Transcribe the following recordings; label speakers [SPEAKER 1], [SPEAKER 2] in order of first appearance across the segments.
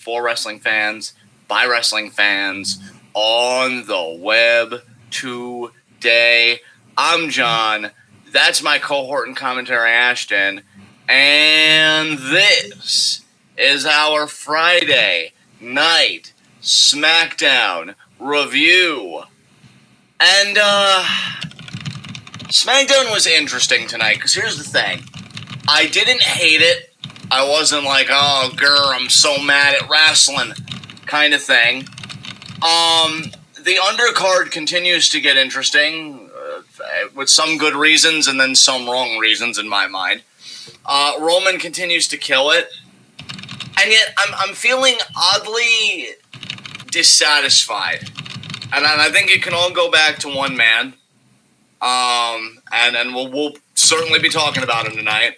[SPEAKER 1] for wrestling fans, by wrestling fans, on the web today. I'm John. That's my cohort and commentary, Ashton. And this is our Friday night Smackdown review. And, Smackdown was interesting tonight, because here's the thing. I didn't hate it. I wasn't like, oh, grr, I'm so mad at wrestling kind of thing. The undercard continues to get interesting, with some good reasons and then some wrong reasons in my mind. Roman continues to kill it. And yet, I'm feeling oddly dissatisfied. And I think it can all go back to one man. And we'll certainly be talking about him tonight.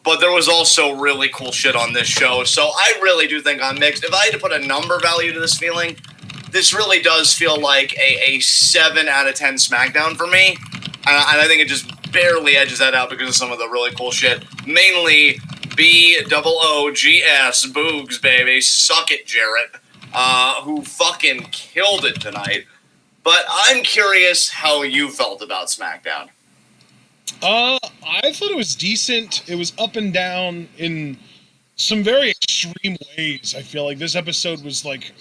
[SPEAKER 1] But there was also really cool shit on this show, so I really do think I'm mixed. If I had to put a number value to this feeling, this really does feel like a 7 out of 10 Smackdown for me. And I think it just barely edges that out because of some of the really cool shit. Mainly BOOGS, Boogs, baby. Suck it, Jarrett. Who fucking killed it tonight. But I'm curious how you felt about Smackdown.
[SPEAKER 2] I thought it was decent. It was up and down in some very extreme ways. I feel like this episode was like,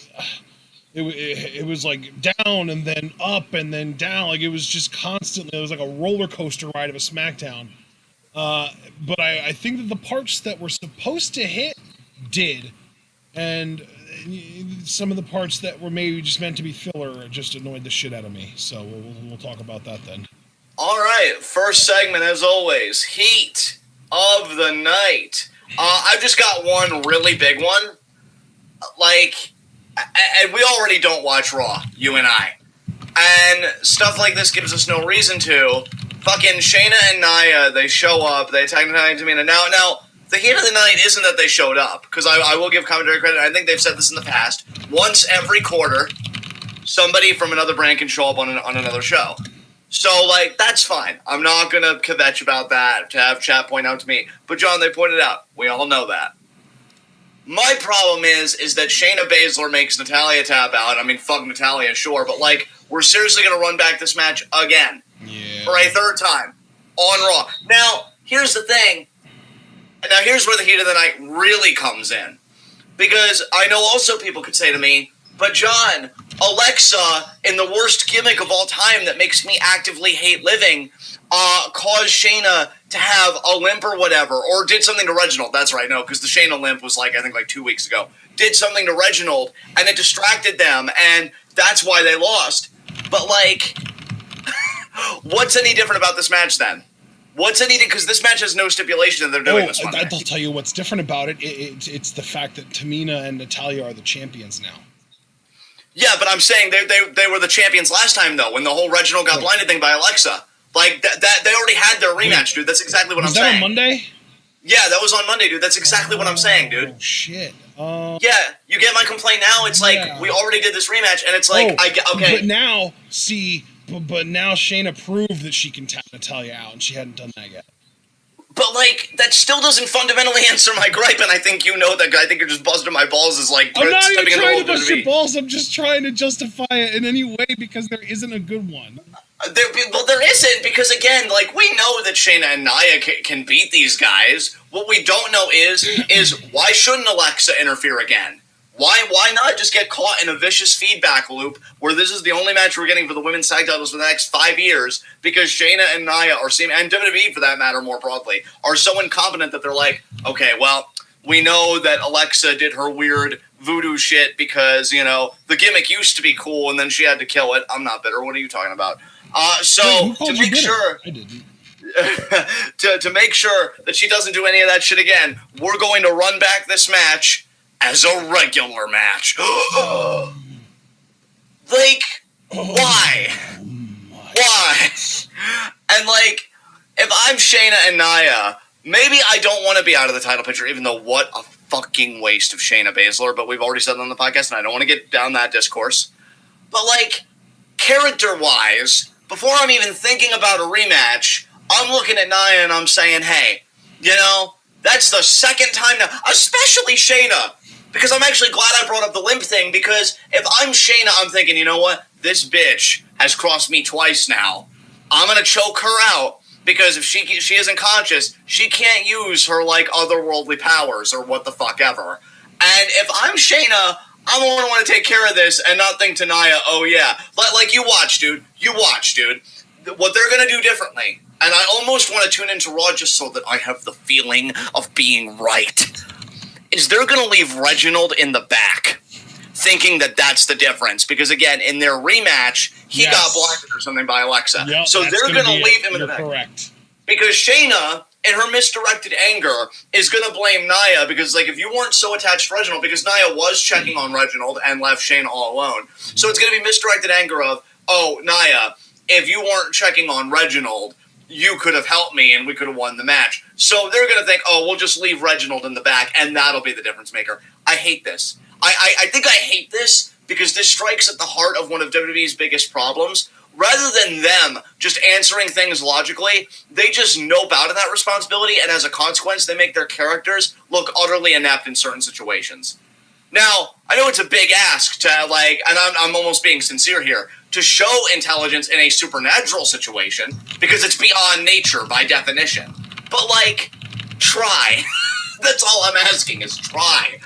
[SPEAKER 2] it was like down and then up and then down. Like it was just constantly, it was like a roller coaster ride of a Smackdown. But I think that the parts that were supposed to hit did. And some of the parts that were maybe just meant to be filler just annoyed the shit out of me. So we'll talk about that then.
[SPEAKER 1] All right, first segment, as always, Heat of the Night. I've just got one really big one. And we already don't watch Raw, you and I. And stuff like this gives us no reason to. Fucking Shayna and Nia, they show up, they attack Nia and Tamina. Now, the Heat of the Night isn't that they showed up, because I will give commentary credit. I think they've said this in the past. Once every quarter, somebody from another brand can show up on another show. So, that's fine. I'm not going to kvetch about that, to have chat point out to me. But, John, they pointed out. We all know that. My problem is that Shayna Baszler makes Natalya tap out. I mean, fuck Natalya, sure. But, we're seriously going to run back this match again.
[SPEAKER 2] Yeah.
[SPEAKER 1] For a third time. On Raw. Now, here's the thing. Now, here's where the Heat of the Night really comes in. Because I know also people could say to me, but John, Alexa, in the worst gimmick of all time that makes me actively hate living, caused Shayna to have a limp or whatever, or did something to Reginald. That's right, no, because the Shayna limp was I think 2 weeks ago. Did something to Reginald, and it distracted them, and that's why they lost. But, what's any different about this match then? What's any different? Because this match has no stipulation that they're doing this Monday.
[SPEAKER 2] I'll tell you what's different about it. It's the fact that Tamina and Natalya are the champions now.
[SPEAKER 1] Yeah, but I'm saying they were the champions last time, though, when the whole Reginald got blinded thing by Alexa. That they already had their rematch, dude. That's exactly what I'm saying.
[SPEAKER 2] Was that on Monday?
[SPEAKER 1] Yeah, that was on Monday, dude. That's exactly what I'm saying, dude.
[SPEAKER 2] Oh, shit.
[SPEAKER 1] Yeah, you get my complaint now. It's we already did this rematch, and it's okay.
[SPEAKER 2] But now, but now Shayna proved that she can tap Natalya out, and she hadn't done that yet.
[SPEAKER 1] But, that still doesn't fundamentally answer my gripe, and I think you know that. I think you're just busting my balls as,
[SPEAKER 2] I'm not even trying to bust your balls. I'm just trying to justify it in any way because there isn't a good one.
[SPEAKER 1] There isn't, because, again, we know that Shayna and Nia can beat these guys. What we don't know is why shouldn't Alexa interfere again? Why not just get caught in a vicious feedback loop where this is the only match we're getting for the women's tag titles for the next 5 years because Shayna and Nia and WWE for that matter more broadly, are so incompetent that they're okay, well, we know that Alexa did her weird voodoo shit because, the gimmick used to be cool and then she had to kill it. I'm not bitter. What are you talking about? To make sure...
[SPEAKER 2] I didn't.
[SPEAKER 1] to make sure that she doesn't do any of that shit again, we're going to run back this match as a regular match. Why? Why? And if I'm Shayna and Nia, maybe I don't want to be out of the title picture, even though what a fucking waste of Shayna Baszler, but we've already said that on the podcast, and I don't want to get down that discourse. But, character-wise, before I'm even thinking about a rematch, I'm looking at Nia and I'm saying, hey, that's the second time now, especially Shayna, Because I'm actually glad I brought up the limp thing, because if I'm Shayna, I'm thinking, you know what? This bitch has crossed me twice now. I'm going to choke her out, because if she isn't conscious, she can't use her, like, otherworldly powers or what the fuck ever. And if I'm Shayna, I'm going to want to take care of this and not think to Nia, oh yeah. Like, you watch, dude. What they're going to do differently. And I almost want to tune into Raw just so that I have the feeling of being right. Is they're going to leave Reginald in the back, thinking that that's the difference. Because, again, in their rematch, he got blinded or something by Alexa.
[SPEAKER 2] Yep,
[SPEAKER 1] so they're going to leave him in the back.
[SPEAKER 2] Correct.
[SPEAKER 1] Because Shayna, in her misdirected anger, is going to blame Nia. Because, like, if you weren't so attached to Reginald, because Nia was checking on Reginald and left Shayna all alone. So it's going to be misdirected anger of, oh, Nia, if you weren't checking on Reginald, you could have helped me and we could have won the match. So they're going to think, oh, we'll just leave Reginald in the back and that'll be the difference maker. I hate this. I think I hate this because this strikes at the heart of one of WWE's biggest problems. Rather than them just answering things logically, they just nope out of that responsibility, and as a consequence, they make their characters look utterly inept in certain situations. Now, I know it's a big ask to, like, and I'm almost being sincere here, to show intelligence in a supernatural situation, because it's beyond nature by definition. But, like, try. That's all I'm asking is try.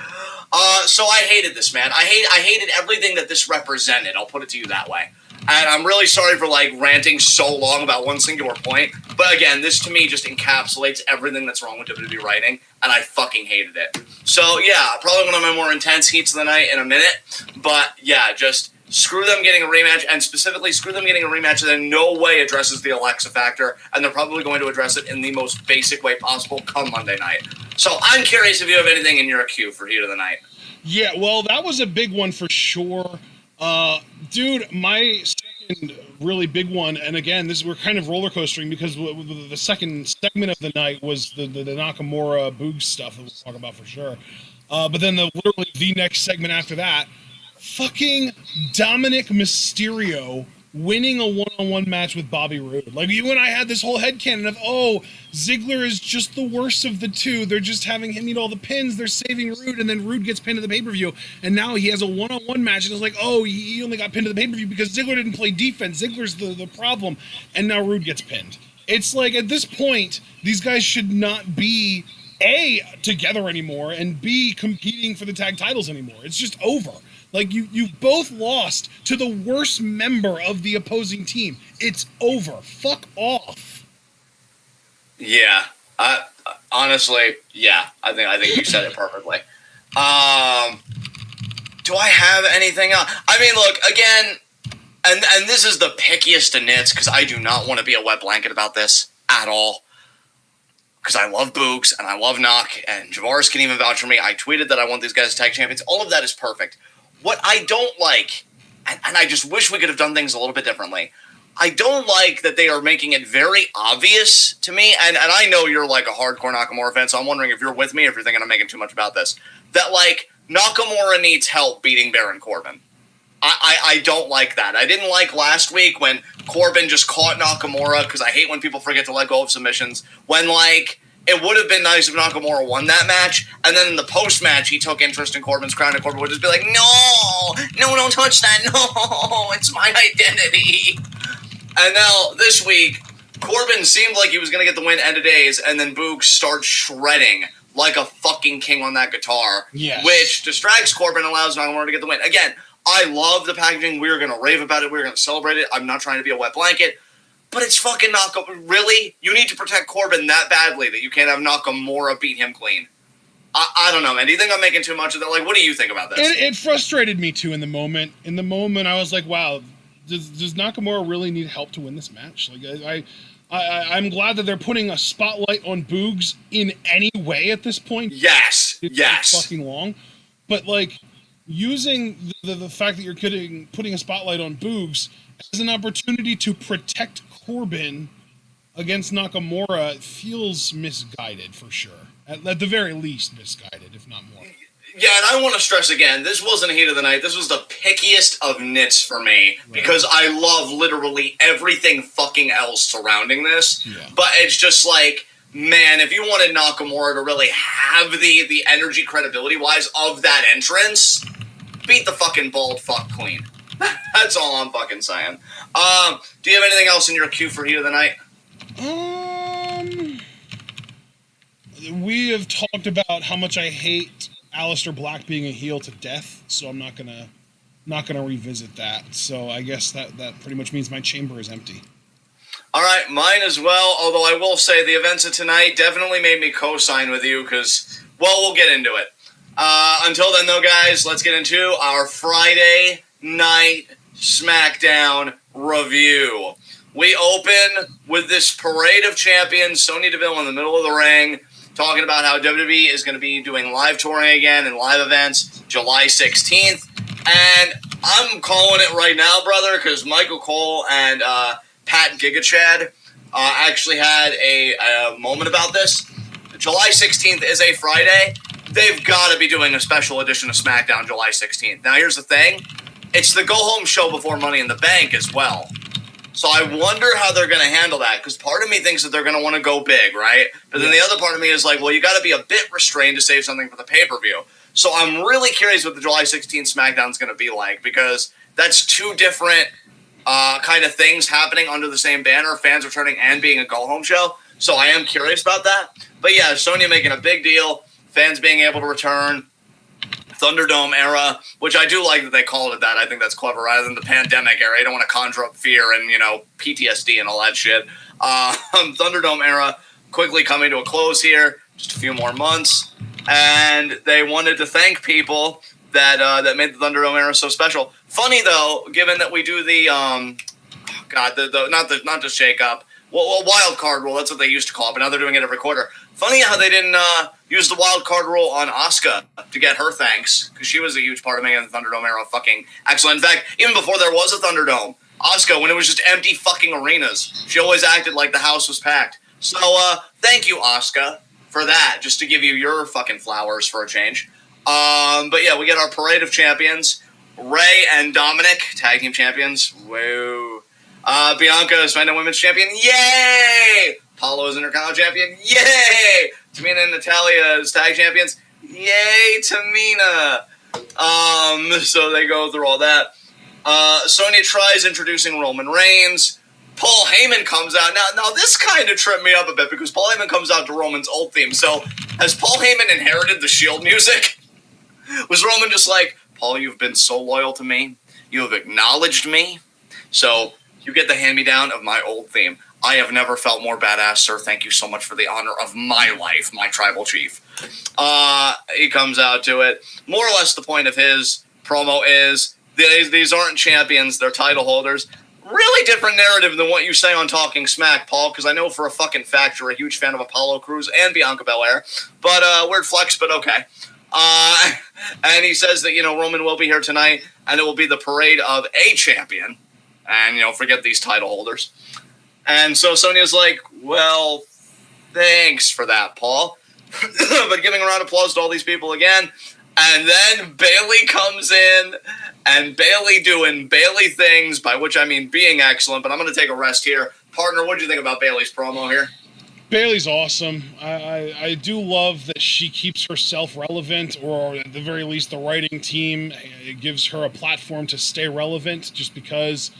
[SPEAKER 1] So I hated this, man. I hated everything that this represented. I'll put it to you that way. And I'm really sorry for, like, ranting so long about one singular point. But again, this to me just encapsulates everything that's wrong with WWE writing, and I fucking hated it. So yeah, probably one of my more intense heats of the night in a minute. But yeah, just screw them getting a rematch, and specifically screw them getting a rematch that in no way addresses the Alexa factor, and they're probably going to address it in the most basic way possible come Monday night. So I'm curious if you have anything in your queue for heat of the night.
[SPEAKER 2] Yeah, well, that was a big one for sure. Dude, my second really big one, and again, we're kind of roller coastering because the second segment of the night was the Nakamura Boog stuff that we'll talk about for sure. But then literally the next segment after that, fucking Dominic Mysterio winning a one-on-one match with Bobby Roode. Like, you and I had this whole headcanon of, oh, Ziggler is just the worst of the two. They're just having him eat all the pins. They're saving Roode, and then Roode gets pinned to the pay-per-view. And now he has a one-on-one match, and it's like, oh, he only got pinned to the pay-per-view because Ziggler didn't play defense. Ziggler's the problem. And now Roode gets pinned. It's like, at this point, these guys should not be, A, together anymore, and B, competing for the tag titles anymore. It's just over. Like, you've both lost to the worst member of the opposing team. It's over. Fuck off.
[SPEAKER 1] Yeah. Honestly, yeah. I think you said it perfectly. Do I have anything else? I mean, look, again, and this is the pickiest of nits, because I do not want to be a wet blanket about this at all. Because I love Boogs, and I love Knock, and Javaris can even vouch for me. I tweeted that I want these guys as tag champions. All of that is perfect. What I don't like, and I just wish we could have done things a little bit differently, I don't like that they are making it very obvious to me, and I know you're like a hardcore Nakamura fan, so I'm wondering if you're with me, if you're thinking I'm making too much about this, that, like, Nakamura needs help beating Baron Corbin. I don't like that. I didn't like last week when Corbin just caught Nakamura, because I hate when people forget to let go of submissions, when, like, it would have been nice if Nakamura won that match, and then in the post-match, he took interest in Corbin's crown, and Corbin would just be like, no, don't touch that, no, it's my identity. And now, this week, Corbin seemed like he was going to get the win end of days, and then Boog starts shredding like a fucking king on that guitar,
[SPEAKER 2] yes,
[SPEAKER 1] which distracts Corbin and allows Nakamura to get the win. Again, I love the packaging. We're going to rave about it. We're going to celebrate it. I'm not trying to be a wet blanket. But it's fucking Nakamura. Really? You need to protect Corbin that badly that you can't have Nakamura beat him clean? I don't know, man. Do you think I'm making too much of that? Like, what do you think about this?
[SPEAKER 2] It frustrated me, too, in the moment. In the moment, I was like, wow, does Nakamura really need help to win this match? Like, I'm glad that they're putting a spotlight on Boogs in any way at this point.
[SPEAKER 1] Yes.
[SPEAKER 2] It's fucking long. But, like, using the fact that you're putting a spotlight on Boogs as an opportunity to protect Corbin against Nakamura feels misguided for sure. At the very least, misguided, if not more.
[SPEAKER 1] Yeah, and I want to stress again, this wasn't heat of the night. This was the pickiest of nits for me, because I love literally everything fucking else surrounding this. Yeah. But it's just like, man, if you wanted Nakamura to really have the energy credibility-wise of that entrance, beat the fucking bald fuck queen. That's all I'm fucking saying. Do you have anything else in your queue for Heat of the Night?
[SPEAKER 2] We have talked about how much I hate Aleister Black being a heel to death, so I'm not gonna revisit that. So I guess that pretty much means my chamber is empty.
[SPEAKER 1] All right, mine as well, although I will say the events of tonight definitely made me co-sign with you because, well, we'll get into it. Until then, though, guys, let's get into our Friday night Smackdown review. We open with this parade of champions, Sonya Deville in the middle of the ring, talking about how WWE is going to be doing live touring again and live events July 16th. And I'm calling it right now, brother, because Michael Cole and Pat Gigachad actually had a moment about this. July 16th is a Friday. They've got to be doing a special edition of SmackDown July 16th. Now, here's the thing. It's the go-home show before Money in the Bank as well. So I wonder how they're going to handle that, because part of me thinks that they're going to want to go big, right? But then the other part of me is like, well, you got to be a bit restrained to save something for the pay-per-view. So I'm really curious what the July 16th SmackDown is going to be like, because that's two different kind of things happening under the same banner, fans returning and being a go-home show. So I am curious about that. But yeah, Sonya making a big deal, fans being able to return, Thunderdome era, which I do like that they called it that. I think that's clever rather than the pandemic era. You don't want to conjure up fear and, PTSD and all that shit. Thunderdome era quickly coming to a close here, just a few more months. And they wanted to thank people that made the Thunderdome era so special. Funny, though, given that we do the, not the shake-up, well, wild card rule, that's what they used to call it, but now they're doing it every quarter. Funny how they didn't use the wild card rule on Asuka to get her thanks, because she was a huge part of making the Thunderdome era fucking excellent. In fact, even before there was a Thunderdome, Asuka, when it was just empty fucking arenas, she always acted like the house was packed. So, thank you, Asuka, for that, just to give you your fucking flowers for a change. But yeah, we get our parade of champions. Ray and Dominic, tag team champions. Whoa. Bianca is SmackDown Women's Champion. Yay! Paulo is Intercontinental Champion. Yay! Tamina and Natalia is Tag Champions. Yay, Tamina! So they go through all that. Sonya tries introducing Roman Reigns. Paul Heyman comes out. Now this kind of tripped me up a bit because Paul Heyman comes out to Roman's old theme. So has Paul Heyman inherited the Shield music? Was Roman just like, Paul, you've been so loyal to me. You have acknowledged me. So you get the hand-me-down of my old theme. I have never felt more badass, sir. Thank you so much for the honor of my life, my tribal chief. He comes out to it. More or less the point of his promo is, these aren't champions, they're title holders. Really different narrative than what you say on Talking Smack, Paul, because I know for a fucking fact you're a huge fan of Apollo Crews and Bianca Belair. But, weird flex, but okay. And he says that, Roman will be here tonight, and it will be the parade of a champion. And, forget these title holders. And so Sonya's like, well, thanks for that, Paul. But giving a round of applause to all these people again. And then Bayley comes in, and Bayley doing Bayley things, by which I mean being excellent. But I'm going to take a rest here. Partner, what did you think about Bayley's promo here?
[SPEAKER 2] Bayley's awesome. I do love that she keeps herself relevant, or at the very least the writing team gives her a platform to stay relevant just because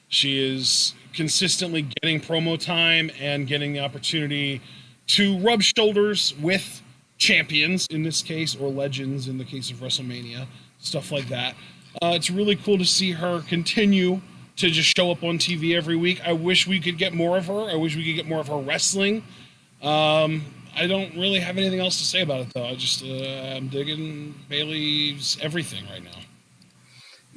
[SPEAKER 2] she is consistently getting promo time and getting the opportunity to rub shoulders with champions in this case, or legends in the case of WrestleMania, stuff like that. It's really cool to see her continue to just show up on TV every week. I wish we could get more of her. I wish we could get more of her wrestling. I don't really have anything else to say about it, though. I'm digging Bayley's everything right now.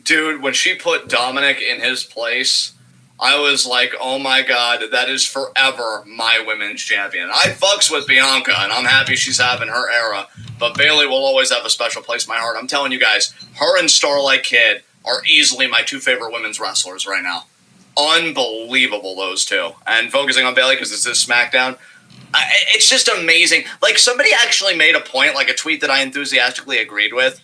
[SPEAKER 1] Dude, when she put Dominic in his place, I was like, oh my god, that is forever my women's champion. I fucks with Bianca, and I'm happy she's having her era, but Bayley will always have a special place in my heart. I'm telling you guys, her and Starlight Kid are easily my two favorite women's wrestlers right now. Unbelievable, those two. And focusing on Bayley because it's this SmackDown, it's just amazing. Like, somebody actually made a point, like a tweet that I enthusiastically agreed with.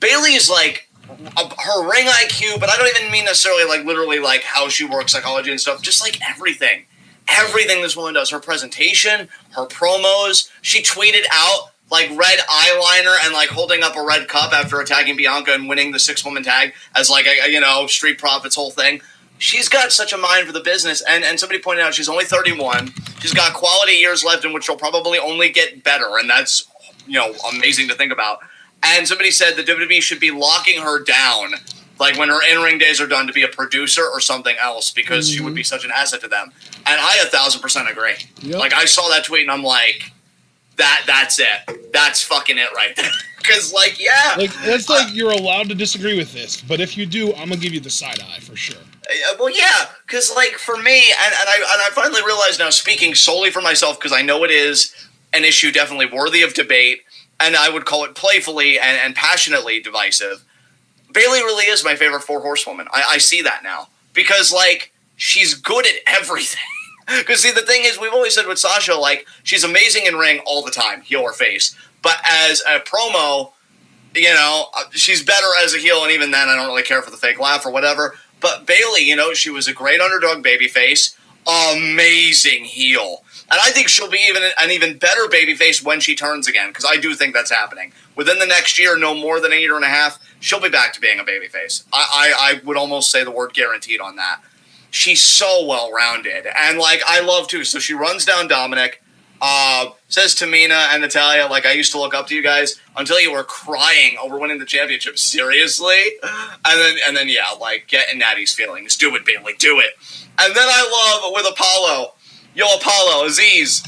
[SPEAKER 1] Bayley's like, her ring IQ, but I don't even mean necessarily like literally like how she works psychology and stuff, just like everything. everything this woman does, her presentation, her promos, she tweeted out like red eyeliner and like holding up a red cup after attacking Bianca and winning the 6-woman tag as like a Street Profits whole thing. She's got such a mind for the business, and somebody pointed out she's only 31. She's got quality years left in which she'll probably only get better, and that's amazing to think about. And somebody said the WWE should be locking her down, like when her in-ring days are done, to be a producer or something else, because she would be such an asset to them. And I 1,000% agree. Yep. Like, I saw that tweet and I'm like, that's it. That's fucking it right there. Because,
[SPEAKER 2] it's like you're allowed to disagree with this, but if you do, I'm gonna give you the side eye for sure.
[SPEAKER 1] Well, yeah, because for me, and I finally realize now, speaking solely for myself, because I know it is an issue definitely worthy of debate, and I would call it playfully and passionately divisive. Bayley really is my favorite 4 horsewoman. I see that now because she's good at everything. Because see, the thing is, we've always said with Sasha, she's amazing in ring all the time, heel or face. But as a promo, she's better as a heel, and even then, I don't really care for the fake laugh or whatever. But Bayley, she was a great underdog babyface, amazing heel. And I think she'll be an even better babyface when she turns again, because I do think that's happening. Within the next year, no more than a year and a half, she'll be back to being a babyface. I would almost say the word guaranteed on that. She's so well-rounded. And, I love, too. So she runs down Dominic, says to Mina and Natalya, I used to look up to you guys until you were crying over winning the championship. Seriously? And then get in Natty's feelings. Do it, Bayley. Do it. And then I love with Apollo. Yo, Apollo, Aziz,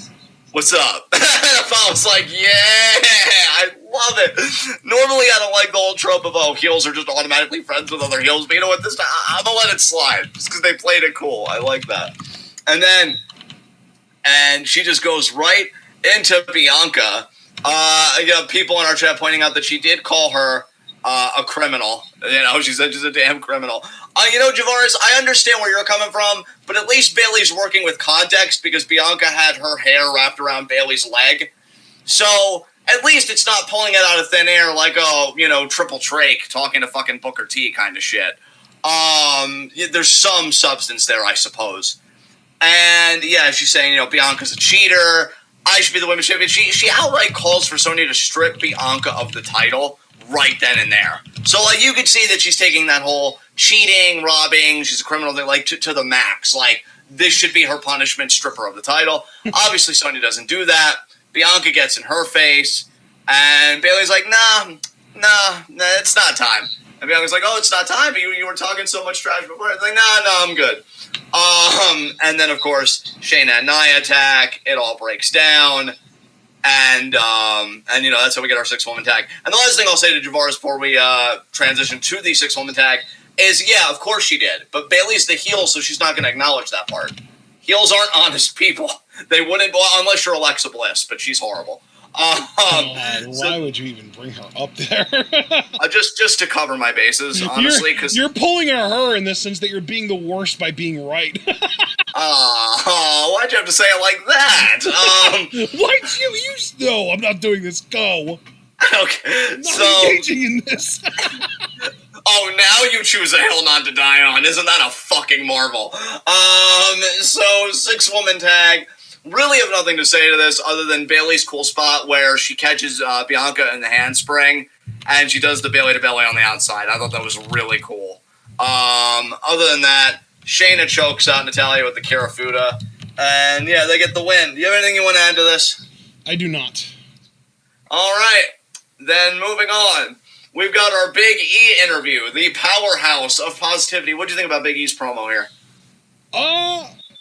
[SPEAKER 1] what's up? And Apollo's like, yeah, I love it. Normally, I don't like the whole trope of, heels are just automatically friends with other heels. But you know what? This time, I'm going to let it slide just because they played it cool. I like that. And she just goes right into Bianca. People in our chat pointing out that she did call her a criminal. She said she's a damn criminal. Javaris, I understand where you're coming from, but at least Bayley's working with context because Bianca had her hair wrapped around Bayley's leg. So at least it's not pulling it out of thin air like, Triple Drake talking to fucking Booker T kind of shit. There's some substance there, I suppose. And yeah, she's saying, Bianca's a cheater. I should be the women's champion. She outright calls for Sonya to strip Bianca of the title right then and there. So, you could see that she's taking that whole cheating, robbing, she's a criminal thing, to the max. This should be her punishment, strip her of the title. Obviously, Sonya doesn't do that. Bianca gets in her face, and Bayley's like, nah, it's not time. And Bianca's like, it's not time, but you were talking so much trash before. It's like, no, I'm good. And then, of course, Shayna and Nia attack. It all breaks down. And that's how we get our 6-woman tag. And the last thing I'll say to Javaris before we transition to the 6-woman tag is, yeah, of course she did. But Bayley's the heel, so she's not going to acknowledge that part. Heels aren't honest people. They wouldn't, unless you're Alexa Bliss, but she's horrible.
[SPEAKER 2] Why would you even bring her up there?
[SPEAKER 1] just to cover my bases, honestly. Because
[SPEAKER 2] you're pulling her in the sense that you're being the worst by being right.
[SPEAKER 1] Why'd you have to say it like that?
[SPEAKER 2] Why'd you use... No, I'm not doing this. Go.
[SPEAKER 1] Okay,
[SPEAKER 2] I'm not engaging in this.
[SPEAKER 1] Now you choose a hill not to die on. Isn't that a fucking marvel? So 6-woman tag. Really have nothing to say to this other than Bayley's cool spot where she catches Bianca in the handspring and she does the Bayley to belly on the outside. I thought that was really cool. Other than that, Shayna chokes out Natalya with the Karafuda. And yeah, they get the win. Do you have anything you want to add to this?
[SPEAKER 2] I do not.
[SPEAKER 1] All right. Then moving on. We've got our Big E interview, the powerhouse of positivity. What do you think about Big E's promo here?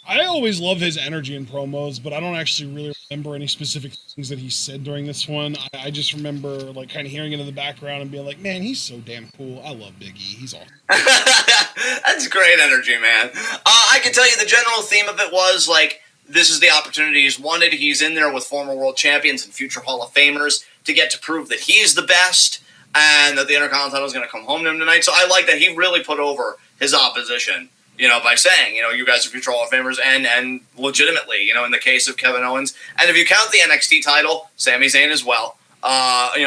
[SPEAKER 2] I always love his energy in promos, but I don't actually really remember any specific things that he said during this one. I just remember kind of hearing it in the background and being like, man, he's so damn cool. I love Big E. He's awesome.
[SPEAKER 1] That's great energy, man. I can tell you the general theme of it was this is the opportunity he's wanted. He's in there with former world champions and future Hall of Famers to get to prove that he's the best and that the Intercontinental title is going to come home to him tonight. So I like that he really put over his opposition. By saying, you guys are future Hall of Famers, and legitimately, in the case of Kevin Owens, and if you count the NXT title, Sami Zayn as well,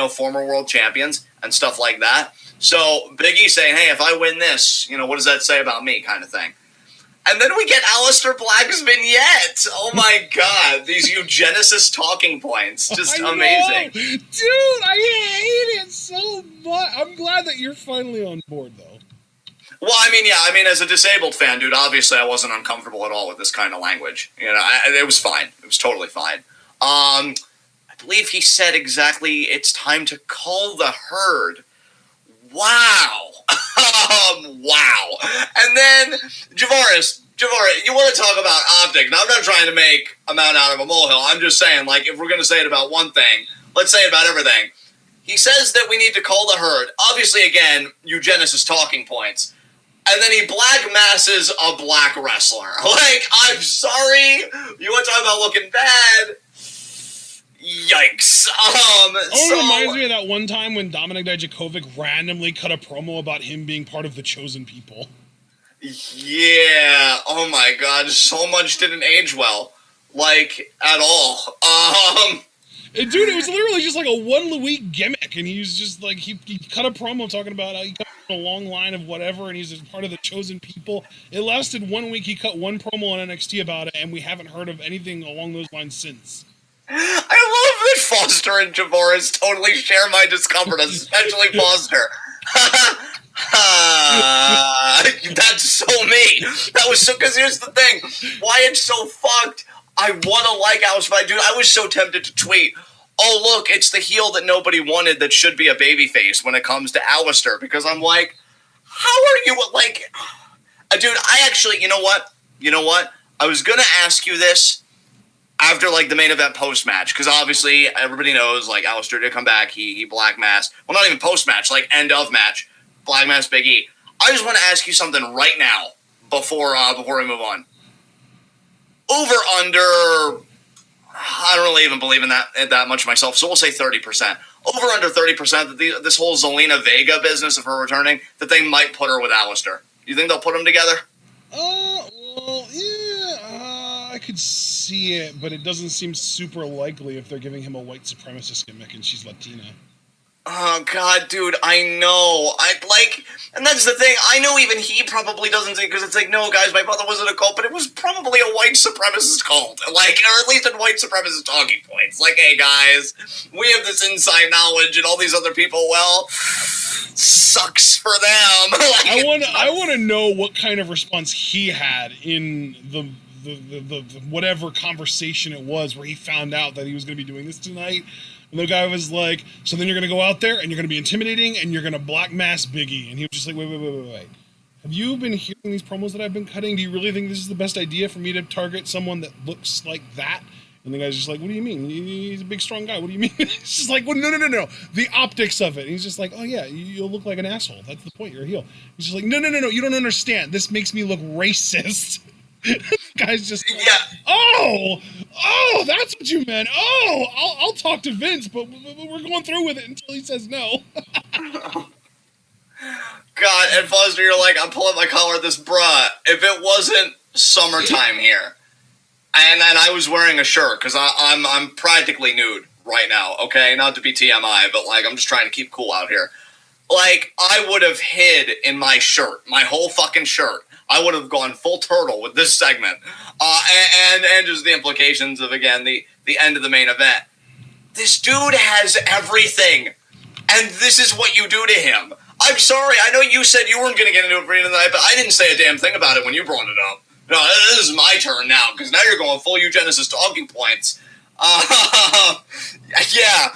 [SPEAKER 1] former world champions and stuff like that. So Big E saying, hey, if I win this, what does that say about me kind of thing. And then we get Aleister Black's vignette. Oh my god, these eugenicist talking points. Just amazing.
[SPEAKER 2] Dude, I hate it so much. I'm glad that you're finally on board, though.
[SPEAKER 1] Well, I mean, as a disabled fan, dude, obviously I wasn't uncomfortable at all with this kind of language. You know, it was fine. It was totally fine. I believe he said exactly, it's time to call the herd. Wow. Wow. And then, Javaris, you want to talk about optics. Now, I'm not trying to make a mountain out of a molehill. I'm just saying, like, if we're going to say it about one thing, let's say it about everything. He says that we need to call the herd. Obviously, again, eugenicist talking points. And then he black masses a black wrestler. Like, I'm sorry. You want to talk about looking bad? Yikes.
[SPEAKER 2] It reminds me of that one time when Dominik Dijakovic randomly cut a promo about him being part of the Chosen People.
[SPEAKER 1] Yeah. Oh my god. So much didn't age well. Like, at all.
[SPEAKER 2] Dude, it was literally just like a one-week gimmick, and he was just like, he cut a promo talking about how he cut a long line of whatever, and he's a part of the Chosen People. It lasted 1 week, he cut one promo on NXT about it, and we haven't heard of anything along those lines since.
[SPEAKER 1] I love that Foster and Javaris totally share my discomfort, especially Foster. That's so me. That was so, because here's the thing. Why it's so fucked, I want to like Alice, but dude, I was so tempted to tweet, oh look, it's the heel that nobody wanted that should be a babyface when it comes to Aleister, because I'm like, how are you, like, dude, I actually, you know what, I was going to ask you this after, like, the main event post-match, because obviously everybody knows, like, Aleister did come back, he black masked, well, not even post-match, like, end of match, black mask Big E. I just want to ask you something right now, before we move on. Over, under, I don't really even believe in that much myself, so we'll say 30%. Over, under 30% that this whole Zelina Vega business of her returning, that they might put her with Aleister. You think they'll put them together?
[SPEAKER 2] Well, yeah, I could see it, but it doesn't seem super likely if they're giving him a white supremacist gimmick and she's Latina.
[SPEAKER 1] Oh, God, dude, I know. And that's the thing. I know even he probably doesn't think, because it's like, no, guys, my brother wasn't a cult, but it was probably a white supremacist cult. Like, or at least in white supremacist talking points. Like, hey, guys, we have this inside knowledge, and all these other people, well, sucks for them. Like,
[SPEAKER 2] I want to know what kind of response he had in the whatever conversation it was where he found out that he was going to be doing this tonight. And the guy was like, so then you're going to go out there and you're going to be intimidating and you're going to black mass Big E. And he was just like, wait. Have you been hearing these promos that I've been cutting? Do you really think this is the best idea for me to target someone that looks like that? And the guy's just like, what do you mean? He's a big, strong guy. What do you mean? It's just like, well, no. The optics of it. And he's just like, oh, yeah, you'll look like an asshole. That's the point. You're a heel. He's just like, no. You don't understand. This makes me look racist. Guy's just like,
[SPEAKER 1] yeah.
[SPEAKER 2] Oh, that's what you meant. Oh, I'll talk to Vince, but we're going through with it until he says no.
[SPEAKER 1] God, and Foster, you're like, I'm pulling my collar at this bruh. If it wasn't summertime here, and I was wearing a shirt, because I'm practically nude right now, okay? Not to be TMI, but, like, I'm just trying to keep cool out here. Like, I would have hid in my shirt, my whole fucking shirt. I would have gone full turtle with this segment. And just the implications of, again, the end of the main event. This dude has everything. And this is what you do to him. I'm sorry. I know you said you weren't going to get into it for the night, but I didn't say a damn thing about it when you brought it up. No, this is my turn now, because now you're going full eugenicist talking points. Yeah.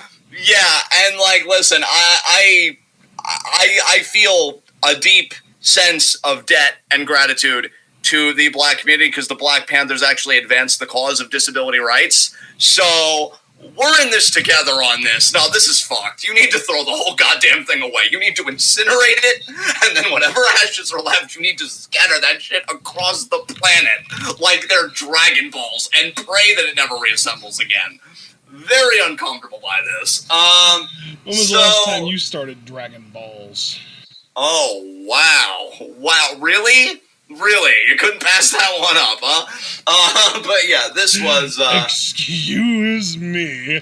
[SPEAKER 1] And, like, listen, I feel a deep sense of debt and gratitude to the Black community, because the Black Panthers actually advanced the cause of disability rights. So we're in this together on this. No, this is fucked. You need to throw the whole goddamn thing away. You need to incinerate it, and then whatever ashes are left, you need to scatter that shit across the planet like they're Dragon Balls and pray that it never reassembles again. Very uncomfortable by this.
[SPEAKER 2] When was the last time you started Dragon Balls?
[SPEAKER 1] Oh, wow, really? You couldn't pass that one up, huh? But yeah, this was,
[SPEAKER 2] Excuse me.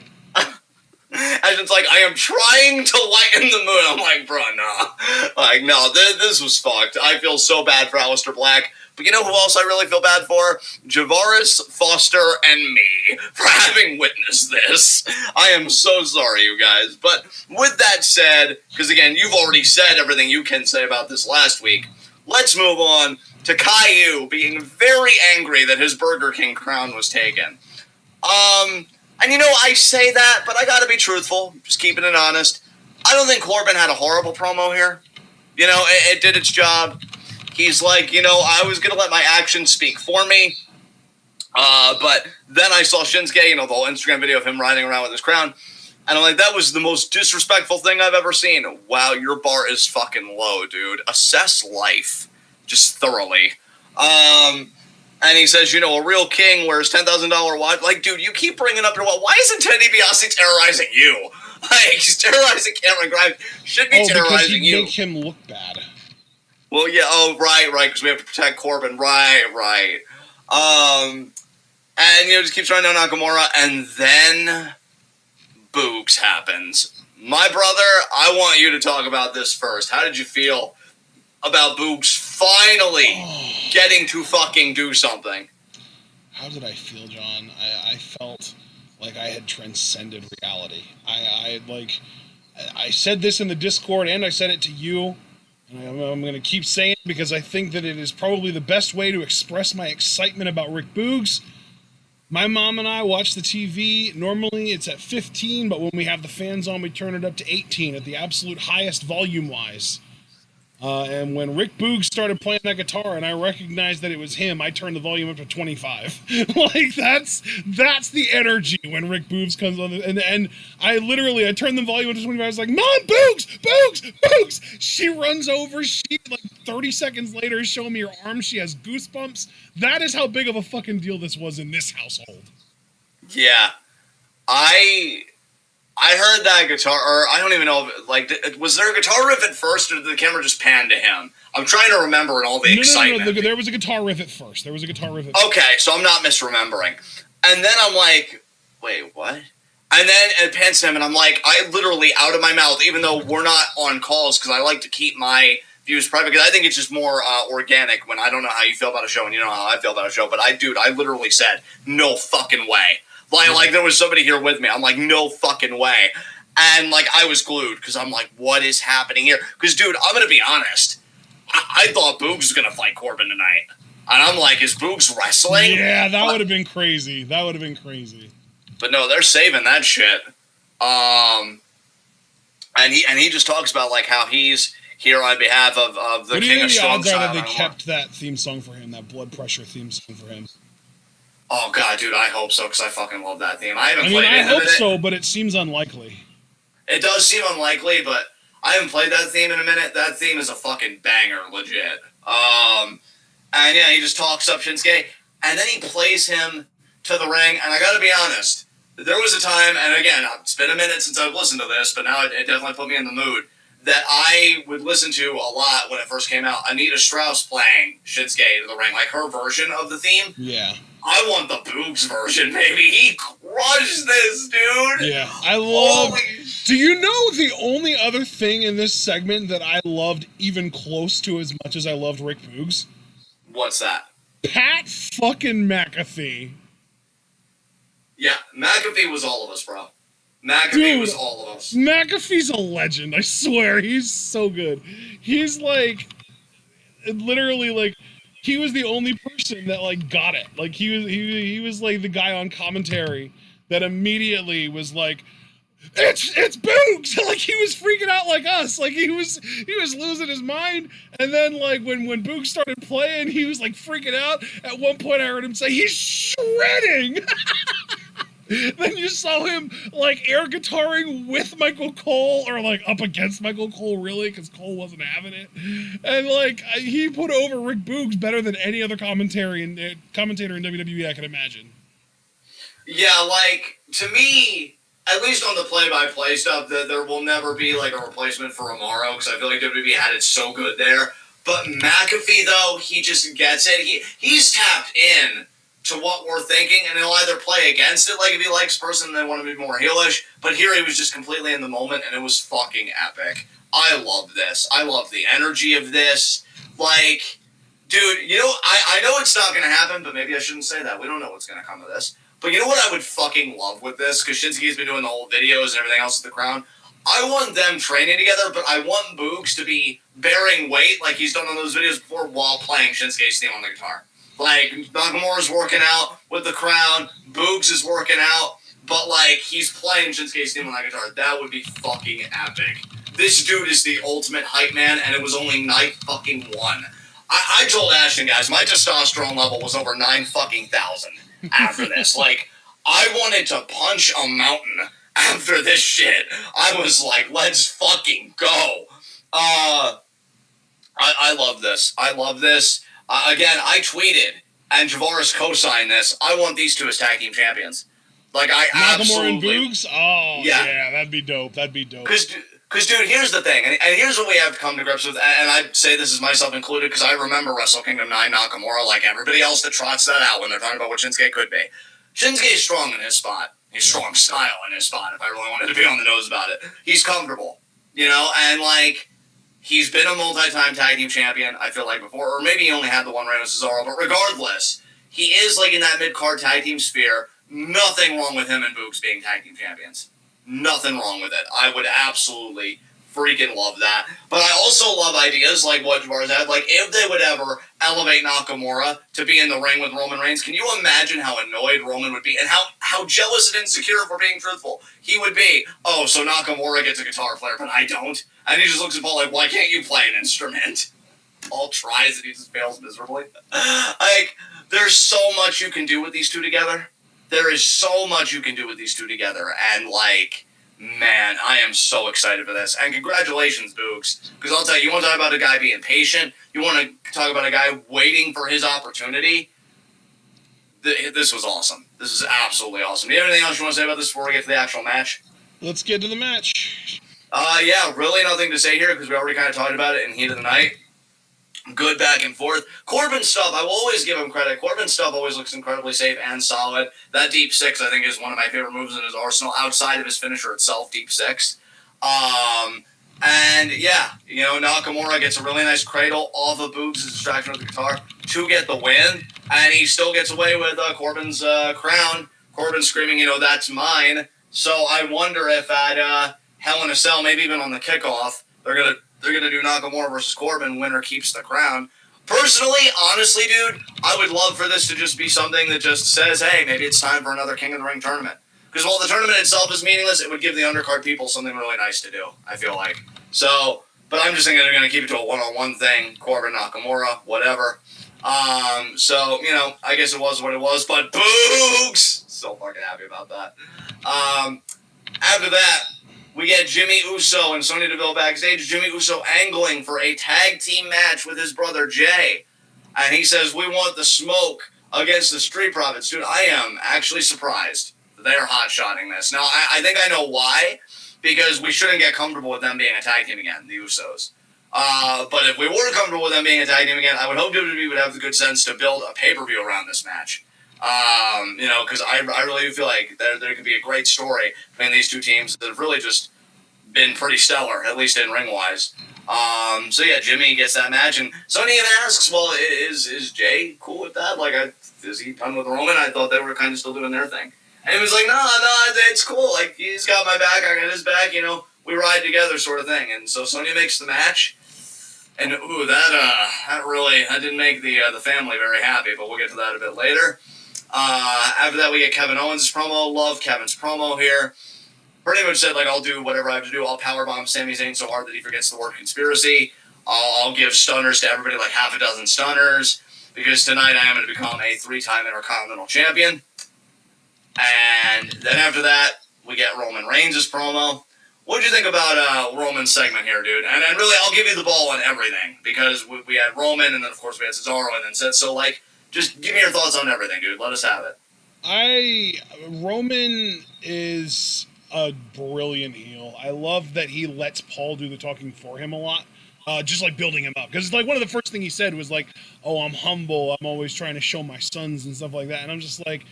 [SPEAKER 1] Ashton's like, I am trying to lighten the mood. I'm like, bro, nah. Like, no, this was fucked. I feel so bad for Aleister Black, But you know who else I really feel bad for? Javaris, Foster, and me for having witnessed this. I am so sorry, you guys. But with that said, because again, you've already said everything you can say about this last week, let's move on to Caillou being very angry that his Burger King crown was taken. And you know, I say that, but I gotta be truthful, just keeping it honest. I don't think Corbin had a horrible promo here. You know, it did its job. He's like, you know, I was going to let my actions speak for me. But then I saw Shinsuke, you know, the whole Instagram video of him riding around with his crown. And I'm like, that was the most disrespectful thing I've ever seen. Wow, your bar is fucking low, dude. Assess life. Just thoroughly. And he says, you know, a real king wears $10,000 watch. Like, dude, you keep bringing up your watch. Why isn't Ted DiBiase terrorizing you? Like, he's terrorizing Cameron Grimes. Should be terrorizing you.
[SPEAKER 2] Make him look bad.
[SPEAKER 1] Well, yeah, right, because we have to protect Corbin. Right. And, you know, just keeps trying to Nakamura, and then Boogs happens. My brother, I want you to talk about this first. How did you feel about Boogs finally getting to fucking do something?
[SPEAKER 2] How did I feel, John? I felt like I had transcended reality. I said this in the Discord, and I said it to you. And I'm going to keep saying it because I think that it is probably the best way to express my excitement about Rick Boogs. My mom and I watch the TV. Normally it's at 15, but when we have the fans on, we turn it up to 18 at the absolute highest volume-wise. And when Rick Boogs started playing that guitar and I recognized that it was him, I turned the volume up to 25. Like, that's the energy when Rick Boogs comes on. And I turned the volume up to 25. I was like, Mom, Boogs! She runs over. She, like, 30 seconds later is showing me her arm. She has goosebumps. That is how big of a fucking deal this was in this household.
[SPEAKER 1] Yeah. I heard that guitar, or I don't even know, like, was there a guitar riff at first, or did the camera just pan to him? I'm trying to remember in all the excitement.
[SPEAKER 2] No, there was a guitar riff at first.
[SPEAKER 1] Okay, so I'm not misremembering. And then I'm like, wait, what? And then it pans to him, and I'm like, I literally, out of my mouth, even though we're not on calls, because I like to keep my views private, because I think it's just more organic when I don't know how you feel about a show, and you know how I feel about a show, but I literally said, no fucking way. Like, there was somebody here with me. I'm like, no fucking way. And, like, I was glued because I'm like, what is happening here? Because, dude, I'm going to be honest. I thought Boogs was going to fight Corbin tonight. And I'm like, is Boogs wrestling?
[SPEAKER 2] Yeah, that would have been crazy.
[SPEAKER 1] But no, they're saving that shit. And he just talks about, like, how he's here on behalf of the King of Strong Style.
[SPEAKER 2] What are the odds that they kept that theme song for him, that blood pressure theme song for him?
[SPEAKER 1] Oh, God, dude, I hope so, because I fucking love that theme. I hope
[SPEAKER 2] so, but it seems unlikely.
[SPEAKER 1] It does seem unlikely, but I haven't played that theme in a minute. That theme is a fucking banger, legit. And, yeah, he just talks up Shinsuke, and then he plays him to the ring, and I gotta be honest, there was a time, and again, it's been a minute since I've listened to this, but now it definitely put me in the mood, that I would listen to a lot when it first came out. Anita Strauss playing Shinsuke to the ring, like her version of the theme.
[SPEAKER 2] Yeah.
[SPEAKER 1] I want the Boogs version, baby. He crushed this, dude.
[SPEAKER 2] Yeah, I love... Do you know the only other thing in this segment that I loved even close to as much as I loved Rick Boogs?
[SPEAKER 1] What's that?
[SPEAKER 2] Pat fucking McAfee.
[SPEAKER 1] Yeah, McAfee was all of us, bro. McAfee was all of us.
[SPEAKER 2] McAfee's a legend, I swear. He's so good. He's like... Literally, like... He was the only person that, like, got it. Like, he was like the guy on commentary that immediately was like, it's Boogs! Like, he was freaking out like us. Like, he was losing his mind. And then, like, when Boogs started playing, he was, like, freaking out. At one point, I heard him say, he's shredding! Then you saw him, like, air guitaring with Michael Cole, or, like, up against Michael Cole, really, because Cole wasn't having it. And, like, he put over Rick Boogs better than any other commentator in WWE I can imagine.
[SPEAKER 1] Yeah, like, to me, at least on the play-by-play stuff, there will never be, like, a replacement for Amaro, because I feel like WWE had it so good there. But McAfee, though, he just gets it. He's tapped in to what we're thinking, and he'll either play against it, like if he likes a person and they want to be more heelish, but here he was just completely in the moment, and it was fucking epic. I love this. I love the energy of this. Like, Dude, you know, I know it's not going to happen, but maybe I shouldn't say that. We don't know what's going to come of this. But you know what I would fucking love with this? Because Shinsuke's been doing the whole videos and everything else with the Crown. I want them training together, but I want Boogs to be bearing weight like he's done on those videos before while playing Shinsuke's theme on the guitar. Like, Nakamura's working out with the Crown, Boogs is working out, but, like, he's playing Shinsuke's theme on that guitar. That would be fucking epic. This dude is the ultimate hype man, and it was only night fucking 1. I told Ashton, guys, my testosterone level was over 9,000 after this. Like, I wanted to punch a mountain after this shit. I was like, let's fucking go. I love this. I love this. Again, I tweeted, and Javaris co-signed this. I want these two as tag team champions. Like, I
[SPEAKER 2] Nakamura
[SPEAKER 1] absolutely...
[SPEAKER 2] and Boogs? Oh, yeah, that'd be dope. That'd be dope.
[SPEAKER 1] Because, dude, here's the thing, and here's what we have to come to grips with, and I say this is myself included, because I remember Wrestle Kingdom 9 Nakamura like everybody else that trots that out when they're talking about what Shinsuke could be. Shinsuke is strong in his spot. He's strong style in his spot, if I really wanted to be on the nose about it. He's comfortable, you know, and, like, he's been a multi-time tag team champion, I feel like, before, or maybe he only had the one reign with Cesaro, but regardless, he is, like, in that mid-card tag team sphere. Nothing wrong with him and Boogs being tag team champions. Nothing wrong with it. I would absolutely freaking love that. But I also love ideas like what Javaris had. Like, if they would ever elevate Nakamura to be in the ring with Roman Reigns, can you imagine how annoyed Roman would be? And how jealous and insecure, if we're being truthful, he would be. Oh, so Nakamura gets a guitar player, but I don't? And he just looks at Paul like, why can't you play an instrument? Paul tries and he just fails miserably. Like, there's so much you can do with these two together. There is so much you can do with these two together, and, like, man, I am so excited for this. And congratulations, Boogs, because I'll tell you, you want to talk about a guy being patient, you want to talk about a guy waiting for his opportunity, this was awesome. This is absolutely awesome. Do you have anything else you want to say about this before we get to the actual match?
[SPEAKER 2] Let's get to the match.
[SPEAKER 1] Yeah, really nothing to say here, because we already kind of talked about it in Heat of the Night. Good back and forth. Corbin's stuff, I will always give him credit. Corbin's stuff always looks incredibly safe and solid. That deep six, I think, is one of my favorite moves in his arsenal, outside of his finisher itself, deep six. And, yeah, you know, Nakamura gets a really nice cradle off of Boogs' distraction with the guitar to get the win. And he still gets away with Corbin's crown. Corbin screaming, you know, that's mine. So I wonder if at Hell in a Cell, maybe even on the kickoff, they're gonna do Nakamura versus Corbin. Winner keeps the crown. Personally, honestly, dude, I would love for this to just be something that just says, hey, maybe it's time for another King of the Ring tournament. Because while the tournament itself is meaningless, it would give the undercard people something really nice to do, I feel like. So, but I'm just thinking they're going to keep it to a one-on-one thing. Corbin, Nakamura, whatever. So, you know, I guess it was what it was. But Boogs! So fucking happy about that. After that, we get Jimmy Uso and Sonya Deville backstage. Jimmy Uso angling for a tag team match with his brother Jay. And he says, we want the smoke against the Street Profits. Dude, I am actually surprised that they're hot-shotting this. Now, I think I know why. Because we shouldn't get comfortable with them being a tag team again, the Usos. But if we were comfortable with them being a tag team again, I would hope WWE would have the good sense to build a pay-per-view around this match. You know, because I really do feel like there could be a great story between these two teams that have really just been pretty stellar, at least in ring-wise. So yeah, Jimmy gets that match, and Sonya even asks, well, is Jay cool with that? Like, is he done with Roman? I thought they were kind of still doing their thing. And he was like, no, it's cool. Like, he's got my back, I got his back, you know, we ride together sort of thing. And so Sonya makes the match, and ooh, that didn't make the family very happy, but we'll get to that a bit later. After that, we get Kevin Owens' promo. Love Kevin's promo here. Pretty much said, like, I'll do whatever I have to do. I'll powerbomb Sami Zayn so hard that he forgets the word conspiracy. I'll give stunners to everybody, like half a dozen stunners, because tonight I am going to become a 3-time Intercontinental Champion. And then after that, we get Roman Reigns' promo. What did you think about Roman's segment here, dude? And really, I'll give you the ball on everything, because we had Roman, and then, of course, we had Cesaro, and then Seth. So, like, just give me your thoughts on everything, dude. Let us have it.
[SPEAKER 2] Roman is a brilliant heel. I love that he lets Paul do the talking for him a lot. Just like building him up. Because like one of the first things he said was like, oh, I'm humble. I'm always trying to show my sons and stuff like that. And I'm just like,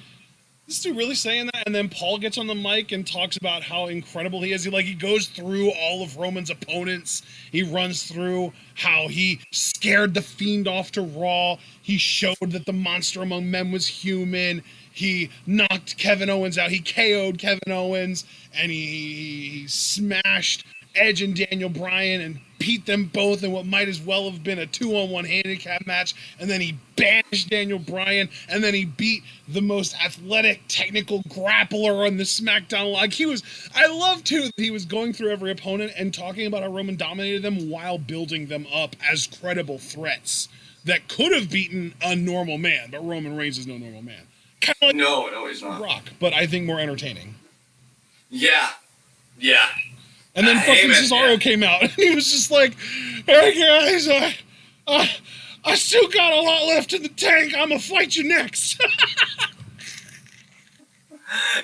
[SPEAKER 2] this dude really saying that? And then Paul gets on the mic and talks about how incredible he is. He goes through all of Roman's opponents. He runs through how he scared the Fiend off to Raw. He showed that the monster among men was human. He knocked Kevin Owens out. He KO'd Kevin Owens, and he smashed Edge and Daniel Bryan and beat them both in what might as well have been a 2-on-1 handicap match. And then he banished Daniel Bryan, and then he beat the most athletic, technical grappler on the Smackdown. I love too that he was going through every opponent and talking about how Roman dominated them while building them up as credible threats that could have beaten a normal man, but Roman Reigns is no normal man. Kind of like
[SPEAKER 1] no, he's not.
[SPEAKER 2] Rock, but I think more entertaining.
[SPEAKER 1] Yeah.
[SPEAKER 2] And then fucking Cesaro came out, and he was just like, "Hey guys, I still got a lot left in the tank. I'm gonna fight you next."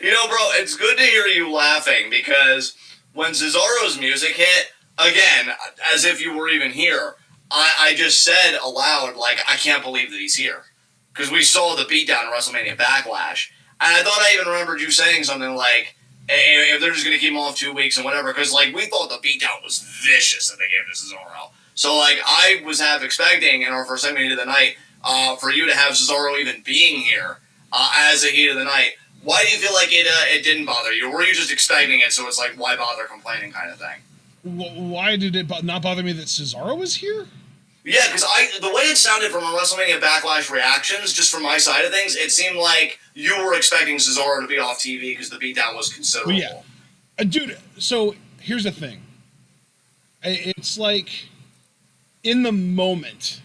[SPEAKER 1] You know, bro, it's good to hear you laughing, because when Cesaro's music hit, again, as if you were even here, I just said aloud, like, I can't believe that he's here. Because we saw the beatdown at WrestleMania Backlash, and I thought I even remembered you saying something like, if they're just going to keep him off 2 weeks and whatever, because, like, we thought the beatdown was vicious that they gave to Cesaro. So, like, I was half expecting in our first segment of the night for you to have Cesaro even being here as a heat of the night. Why do you feel like it didn't bother you? Or were you just expecting it, so it's like, why bother complaining kind of thing?
[SPEAKER 2] Why did it not bother me that Cesaro was here?
[SPEAKER 1] Yeah, because the way it sounded from our WrestleMania Backlash reactions, just from my side of things, it seemed like you were expecting Cesaro to be off TV because the beatdown was considerable.
[SPEAKER 2] Well, yeah. Dude, so here's the thing. It's like, in the moment,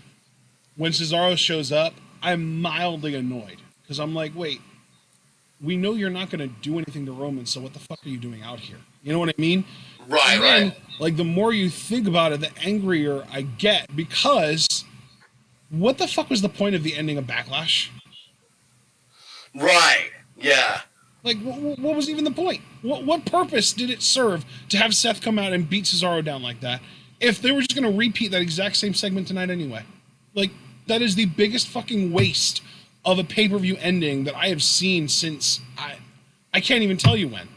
[SPEAKER 2] when Cesaro shows up, I'm mildly annoyed. Because I'm like, wait, we know you're not going to do anything to Roman, so what the fuck are you doing out here? You know what I mean?
[SPEAKER 1] Right.
[SPEAKER 2] Like, the more you think about it, the angrier I get, because what the fuck was the point of the ending of Backlash?
[SPEAKER 1] Right, yeah.
[SPEAKER 2] Like, what was even the point? What purpose did it serve to have Seth come out and beat Cesaro down like that if they were just going to repeat that exact same segment tonight anyway? Like, that is the biggest fucking waste of a pay-per-view ending that I have seen since I can't even tell you when.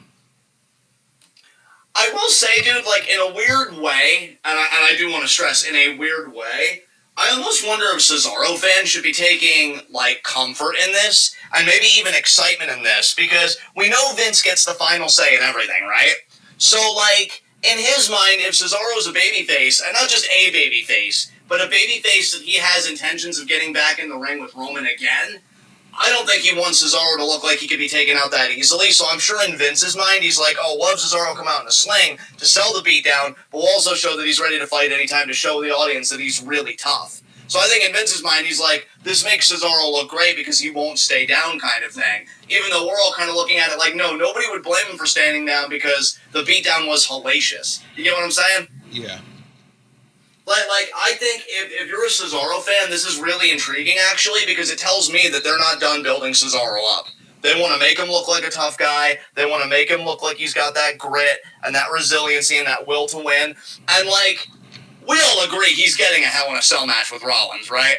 [SPEAKER 1] I will say, dude, like, in a weird way, and I do want to stress, in a weird way, I almost wonder if Cesaro fans should be taking, like, comfort in this, and maybe even excitement in this, because we know Vince gets the final say in everything, right? So, like, in his mind, if Cesaro's a babyface, and not just a babyface, but a babyface that he has intentions of getting back in the ring with Roman again, I don't think he wants Cesaro to look like he could be taken out that easily, so I'm sure in Vince's mind, he's like, oh, we'll have Cesaro come out in a sling to sell the beatdown, but we'll also show that he's ready to fight anytime to show the audience that he's really tough. So I think in Vince's mind, he's like, this makes Cesaro look great because he won't stay down kind of thing. Even though we're all kind of looking at it like, no, nobody would blame him for standing down because the beatdown was hellacious. You get what I'm saying?
[SPEAKER 2] Yeah.
[SPEAKER 1] Like, I think if you're a Cesaro fan, this is really intriguing, actually, because it tells me that they're not done building Cesaro up. They want to make him look like a tough guy. They want to make him look like he's got that grit and that resiliency and that will to win. And, like, we all agree he's getting a Hell in a Cell match with Rollins, right?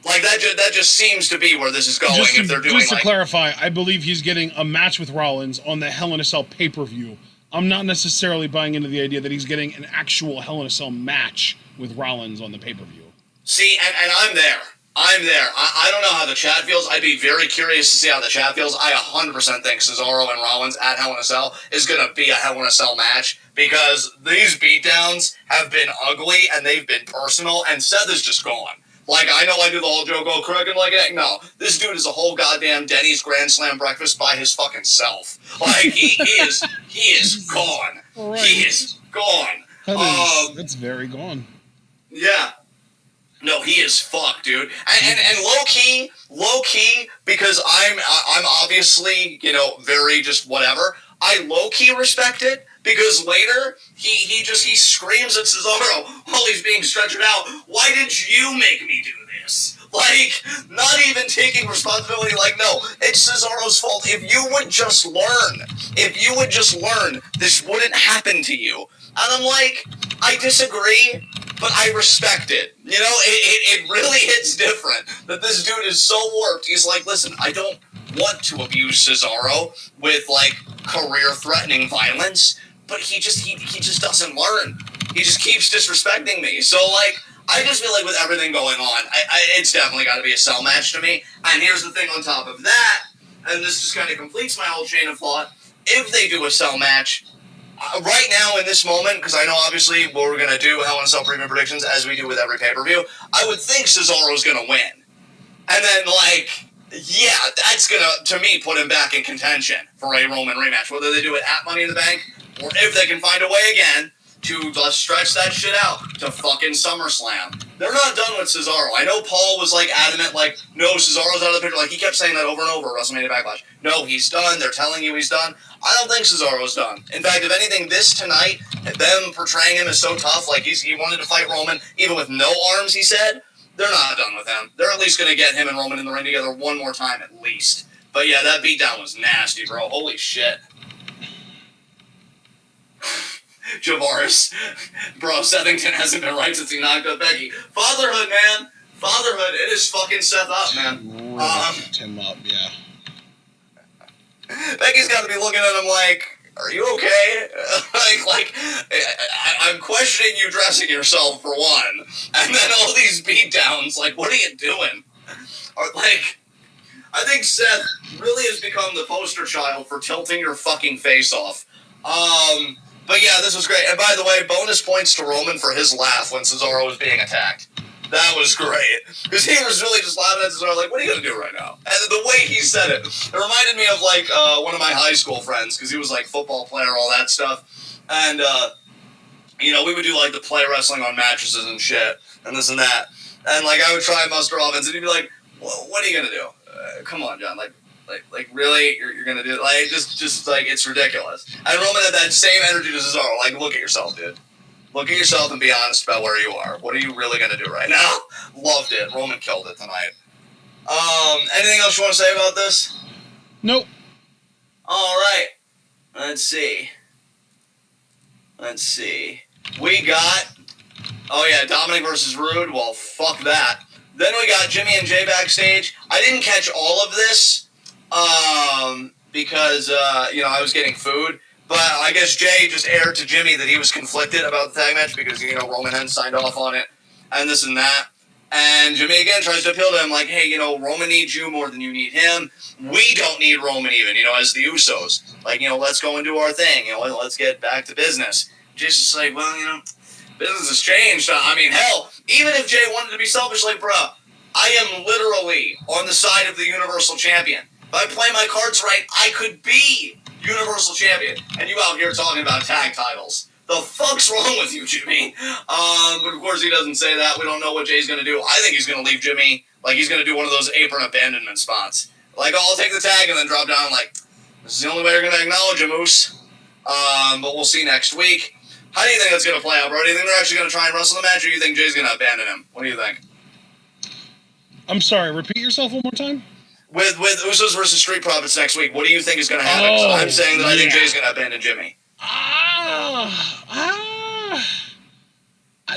[SPEAKER 1] Like, that just seems to be where this is going if they're doing,
[SPEAKER 2] just to clarify, I believe he's getting a match with Rollins on the Hell in a Cell pay-per-view. I'm not necessarily buying into the idea that he's getting an actual Hell in a Cell match with Rollins on the pay-per-view.
[SPEAKER 1] See, and I'm there. I don't know how the chat feels. I'd be very curious to see how the chat feels. I 100% think Cesaro and Rollins at Hell in a Cell is going to be a Hell in a Cell match because these beatdowns have been ugly and they've been personal, and Seth is just gone. Like, I know I do the whole joke, oh, crooked like that. No, this dude is a whole goddamn Denny's Grand Slam breakfast by his fucking self. Like, he is gone. Right. He is gone.
[SPEAKER 2] That's very gone.
[SPEAKER 1] Yeah. No, he is fucked, dude. And low key, because I'm obviously, very just whatever. I low key respect it because later he screams at Cesaro while he's being stretchered out. Why did you make me do this? Like, not even taking responsibility. Like, no, it's Cesaro's fault. If you would just learn, this wouldn't happen to you. And I'm like, I disagree, but I respect it. You know, it really hits different that this dude is so warped. He's like, listen, I don't want to abuse Cesaro with, like, career-threatening violence, but he just doesn't learn. He just keeps disrespecting me. So, like, I just feel like with everything going on, it's definitely got to be a cell match to me. And here's the thing on top of that, and this just kind of completes my whole chain of thought. If they do a cell match, right now in this moment, because I know obviously what we're going to do, Hell in a Cell preview predictions, as we do with every pay-per-view, I would think Cesaro's going to win. And then, like, yeah, that's going to me, put him back in contention for a Roman rematch. Whether they do it at Money in the Bank, or if they can find a way again to stretch that shit out to fucking SummerSlam. They're not done with Cesaro. I know Paul was, like, adamant, like, no, Cesaro's out of the picture. Like, he kept saying that over and over at WrestleMania Backlash. No, he's done. They're telling you he's done. I don't think Cesaro's done. In fact, if anything, this tonight, them portraying him as so tough, like he wanted to fight Roman, even with no arms, he said, they're not done with him. They're at least going to get him and Roman in the ring together one more time at least. But yeah, that beatdown was nasty, bro. Holy shit. Javaris. Bro, Sethington hasn't been right since he knocked up Becky. Fatherhood, man. Fatherhood. It is fucking Seth up, man.
[SPEAKER 2] Him up, yeah.
[SPEAKER 1] Becky's got to be looking at him like, are you okay? I'm questioning you dressing yourself, for one. And then all these beatdowns, like, what are you doing? Or, like, I think Seth really has become the poster child for tilting your fucking face off. But yeah, this was great. And by the way, bonus points to Roman for his laugh when Cesaro was being attacked. That was great. Because he was really just laughing at Cesaro like, what are you going to do right now? And the way he said it reminded me of, like, one of my high school friends, because he was, like, football player, all that stuff. And, you know, we would do, like, the play wrestling on mattresses and shit, and this and that. And, like, I would try and muster offense, and he'd be like, well, what are you going to do? Come on, John. Like, really? You're going to do it? Like, just, like, it's ridiculous. And Roman had that same energy to Cesaro. Like, look at yourself, dude. Look at yourself and be honest about where you are. What are you really going to do right now? Loved it. Roman killed it tonight. Anything else you want to say about this?
[SPEAKER 2] Nope.
[SPEAKER 1] All right. Let's see. We got... Oh, yeah, Dominic versus Rude. Well, fuck that. Then we got Jimmy and Jay backstage. I didn't catch all of this because, you know, I was getting food. But I guess Jay just aired to Jimmy that he was conflicted about the tag match because, you know, Roman hadn't signed off on it and this and that. And Jimmy again tries to appeal to him like, hey, you know, Roman needs you more than you need him. We don't need Roman even, you know, as the Usos. Like, you know, let's go and do our thing. You know, let's get back to business. Jay's just like, well, you know, business has changed. I mean, hell, even if Jay wanted to be selfish, like, bruh, I am literally on the side of the Universal Champion. If I play my cards right, I could be Universal Champion, and you out here talking about tag titles. The fuck's wrong with you, Jimmy? But of course he doesn't say that. We don't know what Jay's gonna do. I think he's gonna leave Jimmy, like he's gonna do one of those apron abandonment spots. Like, oh, I'll take the tag and then drop down, like, this is the only way you're gonna acknowledge him, Moose. But we'll see next week. How do you think that's gonna play out, bro? Do you think they're actually gonna try and wrestle the match, or do you think Jay's gonna abandon him? What do you think?
[SPEAKER 2] I'm sorry, repeat yourself one more time?
[SPEAKER 1] With Usos versus Street Profits next week, what do you think is going to happen?
[SPEAKER 2] Oh,
[SPEAKER 1] I'm saying that I think
[SPEAKER 2] yeah.
[SPEAKER 1] Jay's going to abandon Jimmy.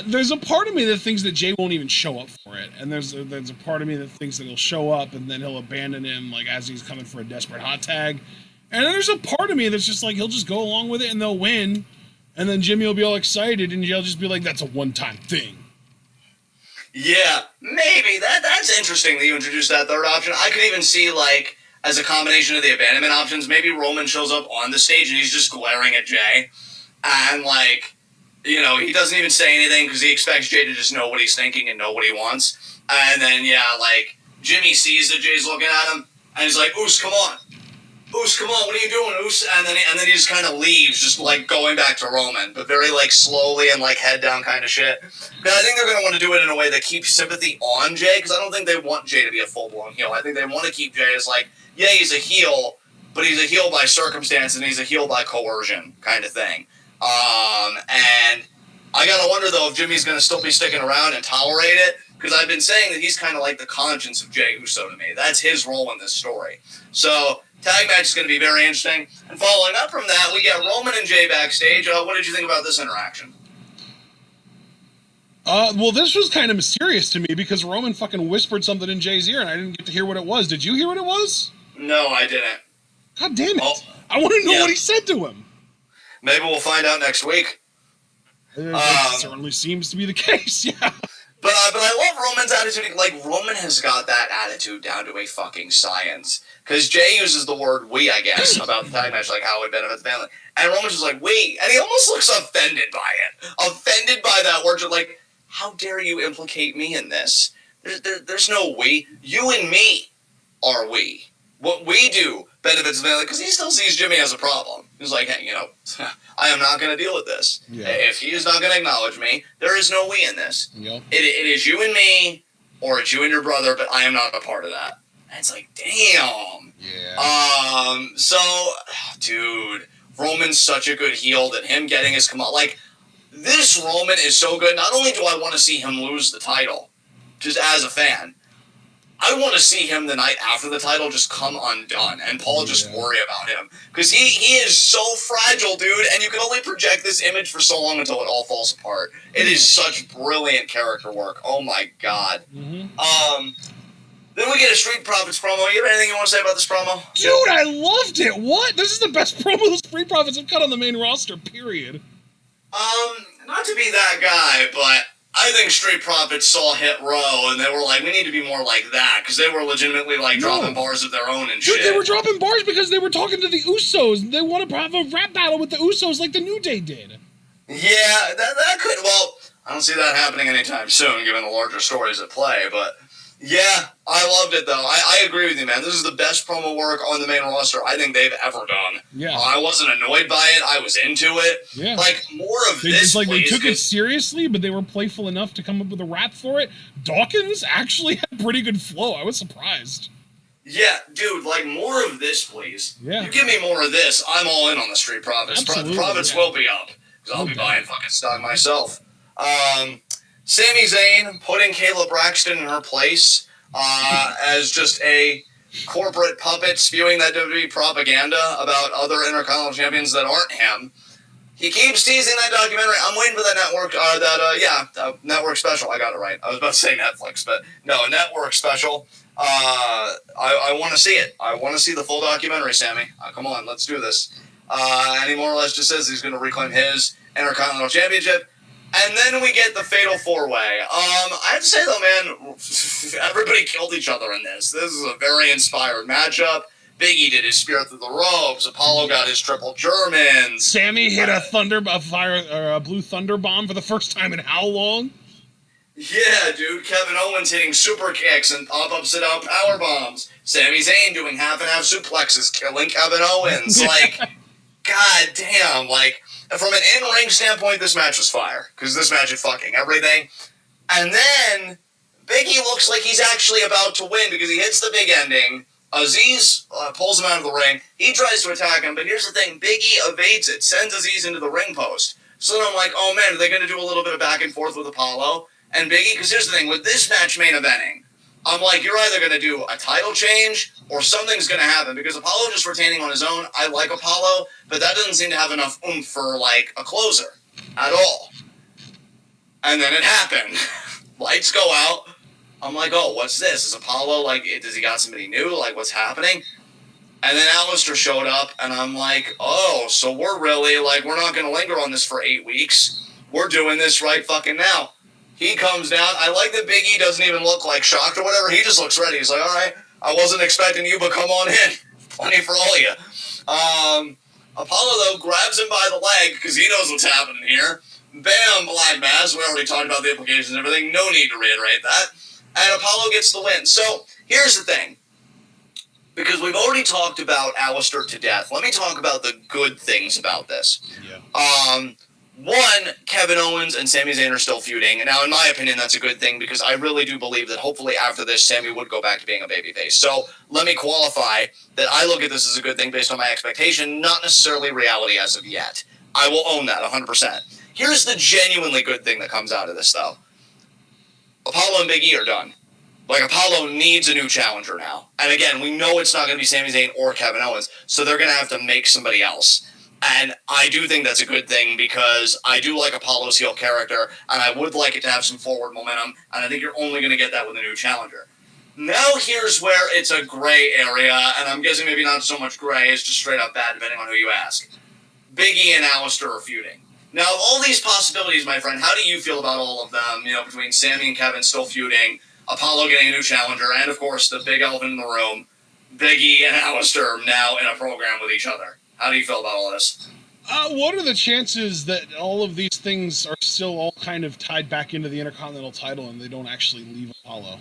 [SPEAKER 2] There's a part of me that thinks that Jay won't even show up for it, and there's a part of me that thinks that he'll show up and then he'll abandon him, like, as he's coming for a desperate hot tag. And then there's a part of me that's just like, he'll just go along with it and they'll win, and then Jimmy will be all excited and he'll just be like, that's a one-time thing.
[SPEAKER 1] Yeah, maybe. That's interesting that you introduced that third option. I could even see, like, as a combination of the abandonment options, maybe Roman shows up on the stage and he's just glaring at Jay. And, like, you know, he doesn't even say anything because he expects Jay to just know what he's thinking and know what he wants. And then, yeah, like, Jimmy sees that Jay's looking at him and he's like, Oos, come on. Oos, come on, what are you doing, Oos? And then he just kind of leaves, just, like, going back to Roman, but very, like, slowly and, like, head down kind of shit. But I think they're going to want to do it in a way that keeps sympathy on Jay, because I don't think they want Jay to be a full-blown heel. I think they want to keep Jay as, like, yeah, he's a heel, but he's a heel by circumstance, and he's a heel by coercion kind of thing. And I got to wonder, though, if Jimmy's going to still be sticking around and tolerate it, because I've been saying that he's kind of like the conscience of Jey Uso to me. That's his role in this story. So, tag match is going to be very interesting. And following up from that, we get Roman and Jay backstage. What did you think about this interaction?
[SPEAKER 2] Well, this was kind of mysterious to me because Roman fucking whispered something in Jay's ear and I didn't get to hear what it was. Did you hear what it was?
[SPEAKER 1] No, I didn't.
[SPEAKER 2] God damn it.
[SPEAKER 1] Oh,
[SPEAKER 2] I want to know what he said to him.
[SPEAKER 1] Maybe we'll find out next week.
[SPEAKER 2] It certainly seems to be the case, yeah.
[SPEAKER 1] But I love Roman's attitude. Like, Roman has got that attitude down to a fucking science. Because Jay uses the word we, I guess, about the tag match, like how it benefits the family. And Roman's just like, we. And he almost looks offended by it. Offended by that word. Just like, how dare you implicate me in this? There's no we. You and me are we. What we do benefits the family. Because he still sees Jimmy as a problem. He's like, hey, I am not going to deal with this. Yeah. If he is not going to acknowledge me, there is no we in this.
[SPEAKER 2] Yep.
[SPEAKER 1] It is you and me, or it's you and your brother, but I am not a part of that. And it's like, damn.
[SPEAKER 2] Yeah.
[SPEAKER 1] So, dude, Roman's such a good heel that him getting his come on. Like, this Roman is so good. Not only do I want to see him lose the title, just as a fan, I want to see him the night after the title just come undone and Paul just worry about him. Because he is so fragile, dude, and you can only project this image for so long until it all falls apart. It is such brilliant character work. Oh my god.
[SPEAKER 2] Mm-hmm.
[SPEAKER 1] Then we get a Street Profits promo. You have anything you want to say about this promo?
[SPEAKER 2] Dude, I loved it. What? This is the best promo the Street Profits have cut on the main roster, period.
[SPEAKER 1] Not to be that guy, but I think Street Profits saw Hit Row, and they were like, we need to be more like that, because they were legitimately, like, dropping bars of their own and shit.
[SPEAKER 2] Dude, they were dropping bars because they were talking to the Usos. They want to have a rap battle with the Usos like the New Day did.
[SPEAKER 1] Yeah, that could, well, I don't see that happening anytime soon, given the larger stories at play, but yeah, I loved it, though. I agree with you, man. This is the best promo work on the main roster I think they've ever done.
[SPEAKER 2] Yeah.
[SPEAKER 1] I wasn't annoyed by it. I was into it.
[SPEAKER 2] Yeah.
[SPEAKER 1] Like, more of this,
[SPEAKER 2] like,
[SPEAKER 1] please.
[SPEAKER 2] They took it seriously, but they were playful enough to come up with a rap for it. Dawkins actually had pretty good flow. I was surprised.
[SPEAKER 1] Yeah, dude, like, more of this, please.
[SPEAKER 2] Yeah.
[SPEAKER 1] You give me more of this, I'm all in on the Street Profits. Profits will be up, because I'll be buying fucking stock myself. Sami Zayn putting Kayla Braxton in her place as just a corporate puppet spewing that WWE propaganda about other Intercontinental champions that aren't him. He keeps teasing that documentary. I'm waiting for that network special. I got it right. I was about to say Netflix, but no, a network special. I want to see it. I want to see the full documentary, Sammy. Come on, let's do this. And he more or less just says he's going to reclaim his Intercontinental Championship. And then we get the Fatal 4-Way. I have to say, though, man, everybody killed each other in this. This is a very inspired matchup. Big E did his spear through the ropes. Apollo got his triple Germans.
[SPEAKER 2] Sammy hit a blue thunder bomb for the first time in how long?
[SPEAKER 1] Yeah, dude. Kevin Owens hitting super kicks and upside down power bombs. Sami Zayn doing half and half suplexes, killing Kevin Owens. Like, god damn, like, from an in-ring standpoint, this match was fire. Because this match is fucking everything. And then, Big E looks like he's actually about to win because he hits the big ending. Aziz pulls him out of the ring. He tries to attack him, but here's the thing. Big E evades it, sends Aziz into the ring post. So then I'm like, oh man, are they going to do a little bit of back and forth with Apollo and Big E? Because here's the thing. With this match main eventing, I'm like, you're either going to do a title change or something's going to happen. Because Apollo just retaining on his own, I like Apollo, but that doesn't seem to have enough oomph for, like, a closer at all. And then it happened. Lights go out. I'm like, oh, what's this? Is Apollo, like, does he got somebody new? Like, what's happening? And then Alistair showed up, and I'm like, oh, so we're really, like, we're not going to linger on this for 8 weeks. We're doing this right fucking now. He comes down. I like that Big E doesn't even look, like, shocked or whatever. He just looks ready. He's like, all right, I wasn't expecting you, but come on in. Plenty for all of you. Apollo, though, grabs him by the leg, because he knows what's happening here. Bam, Black Mass. We already talked about the implications and everything. No need to reiterate that. And Apollo gets the win. So, here's the thing. Because we've already talked about Alistair to death, let me talk about the good things about this. Yeah. One, Kevin Owens and Sami Zayn are still feuding. Now, in my opinion, that's a good thing because I really do believe that hopefully after this, Sami would go back to being a babyface. So, let me qualify that I look at this as a good thing based on my expectation, not necessarily reality as of yet. I will own that 100%. Here's the genuinely good thing that comes out of this, though. Apollo and Big E are done. Like, Apollo needs a new challenger now. And again, we know it's not going to be Sami Zayn or Kevin Owens, so they're going to have to make somebody else. And I do think that's a good thing because I do like Apollo's heel character, and I would like it to have some forward momentum, and I think you're only going to get that with a new challenger. Now here's where it's a gray area, and I'm guessing maybe not so much gray, it's just straight up bad depending on who you ask. Big E and Alistair are feuding. Now, of all these possibilities, my friend, how do you feel about all of them? You know, between Sami and Kevin still feuding, Apollo getting a new challenger, and of course the big elephant in the room, Big E and Alistair now in a program with each other. How do you feel about all this?
[SPEAKER 2] What are the chances that all of these things are still all kind of tied back into the Intercontinental title and they don't actually leave Apollo?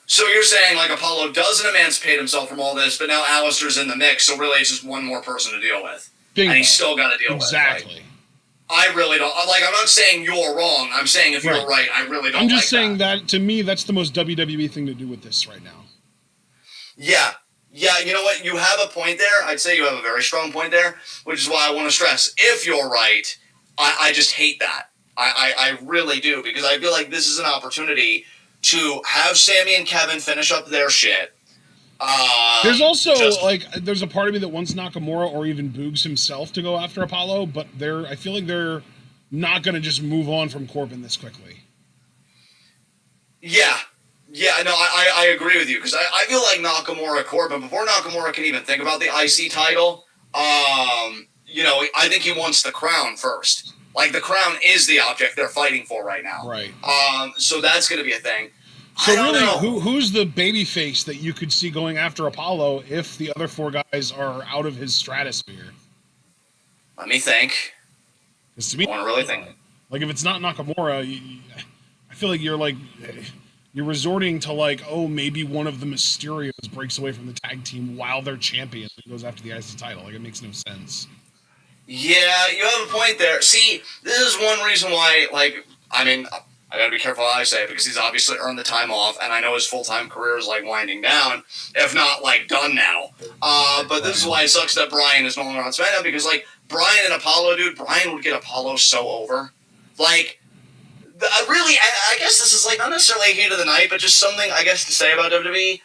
[SPEAKER 1] So you're saying, like, Apollo doesn't emancipate himself from all this, but now Alistair's in the mix, so really it's just one more person to deal with.
[SPEAKER 2] Bingo.
[SPEAKER 1] And he's still got to deal
[SPEAKER 2] exactly.
[SPEAKER 1] with it. Like, I really don't. Like, I'm not saying you're wrong. I'm saying if you're right, I really don't.
[SPEAKER 2] I'm just saying that to me, that's the most WWE thing to do with this right now.
[SPEAKER 1] Yeah. Yeah, you know what? You have a point there. I'd say you have a very strong point there, which is why I want to stress, if you're right, I just hate that. I really do, because I feel like this is an opportunity to have Sami and Kevin finish up their shit.
[SPEAKER 2] There's also, there's a part of me that wants Nakamura or even Boogs himself to go after Apollo, but I feel like they're not going to just move on from Corbin this quickly.
[SPEAKER 1] Yeah. Yeah, no, I agree with you, because I feel like Nakamura, Corbin, before Nakamura can even think about the IC title, you know, I think he wants the crown first. Like, the crown is the object they're fighting for right now.
[SPEAKER 2] Right.
[SPEAKER 1] So that's going to be a thing.
[SPEAKER 2] So really, who's the babyface that you could see going after Apollo if the other four guys are out of his stratosphere?
[SPEAKER 1] Let me think.
[SPEAKER 2] To me,
[SPEAKER 1] I want to really think.
[SPEAKER 2] Like, if it's not Nakamura, I feel like you're resorting to, like, oh, maybe one of the Mysterios breaks away from the tag team while they're champions and goes after the IC title. Like, it makes no sense.
[SPEAKER 1] Yeah, you have a point there. See, this is one reason why, like, I mean, I gotta be careful how I say it, because he's obviously earned the time off, and I know his full-time career is, like, winding down, if not, like, done now. But this is why it sucks that Bryan is no longer on SmackDown, because, like, Bryan and Apollo, dude, Bryan would get Apollo so over. Like, really, I guess this is, like, not necessarily a heat of the night, but just something, I guess, to say about WWE.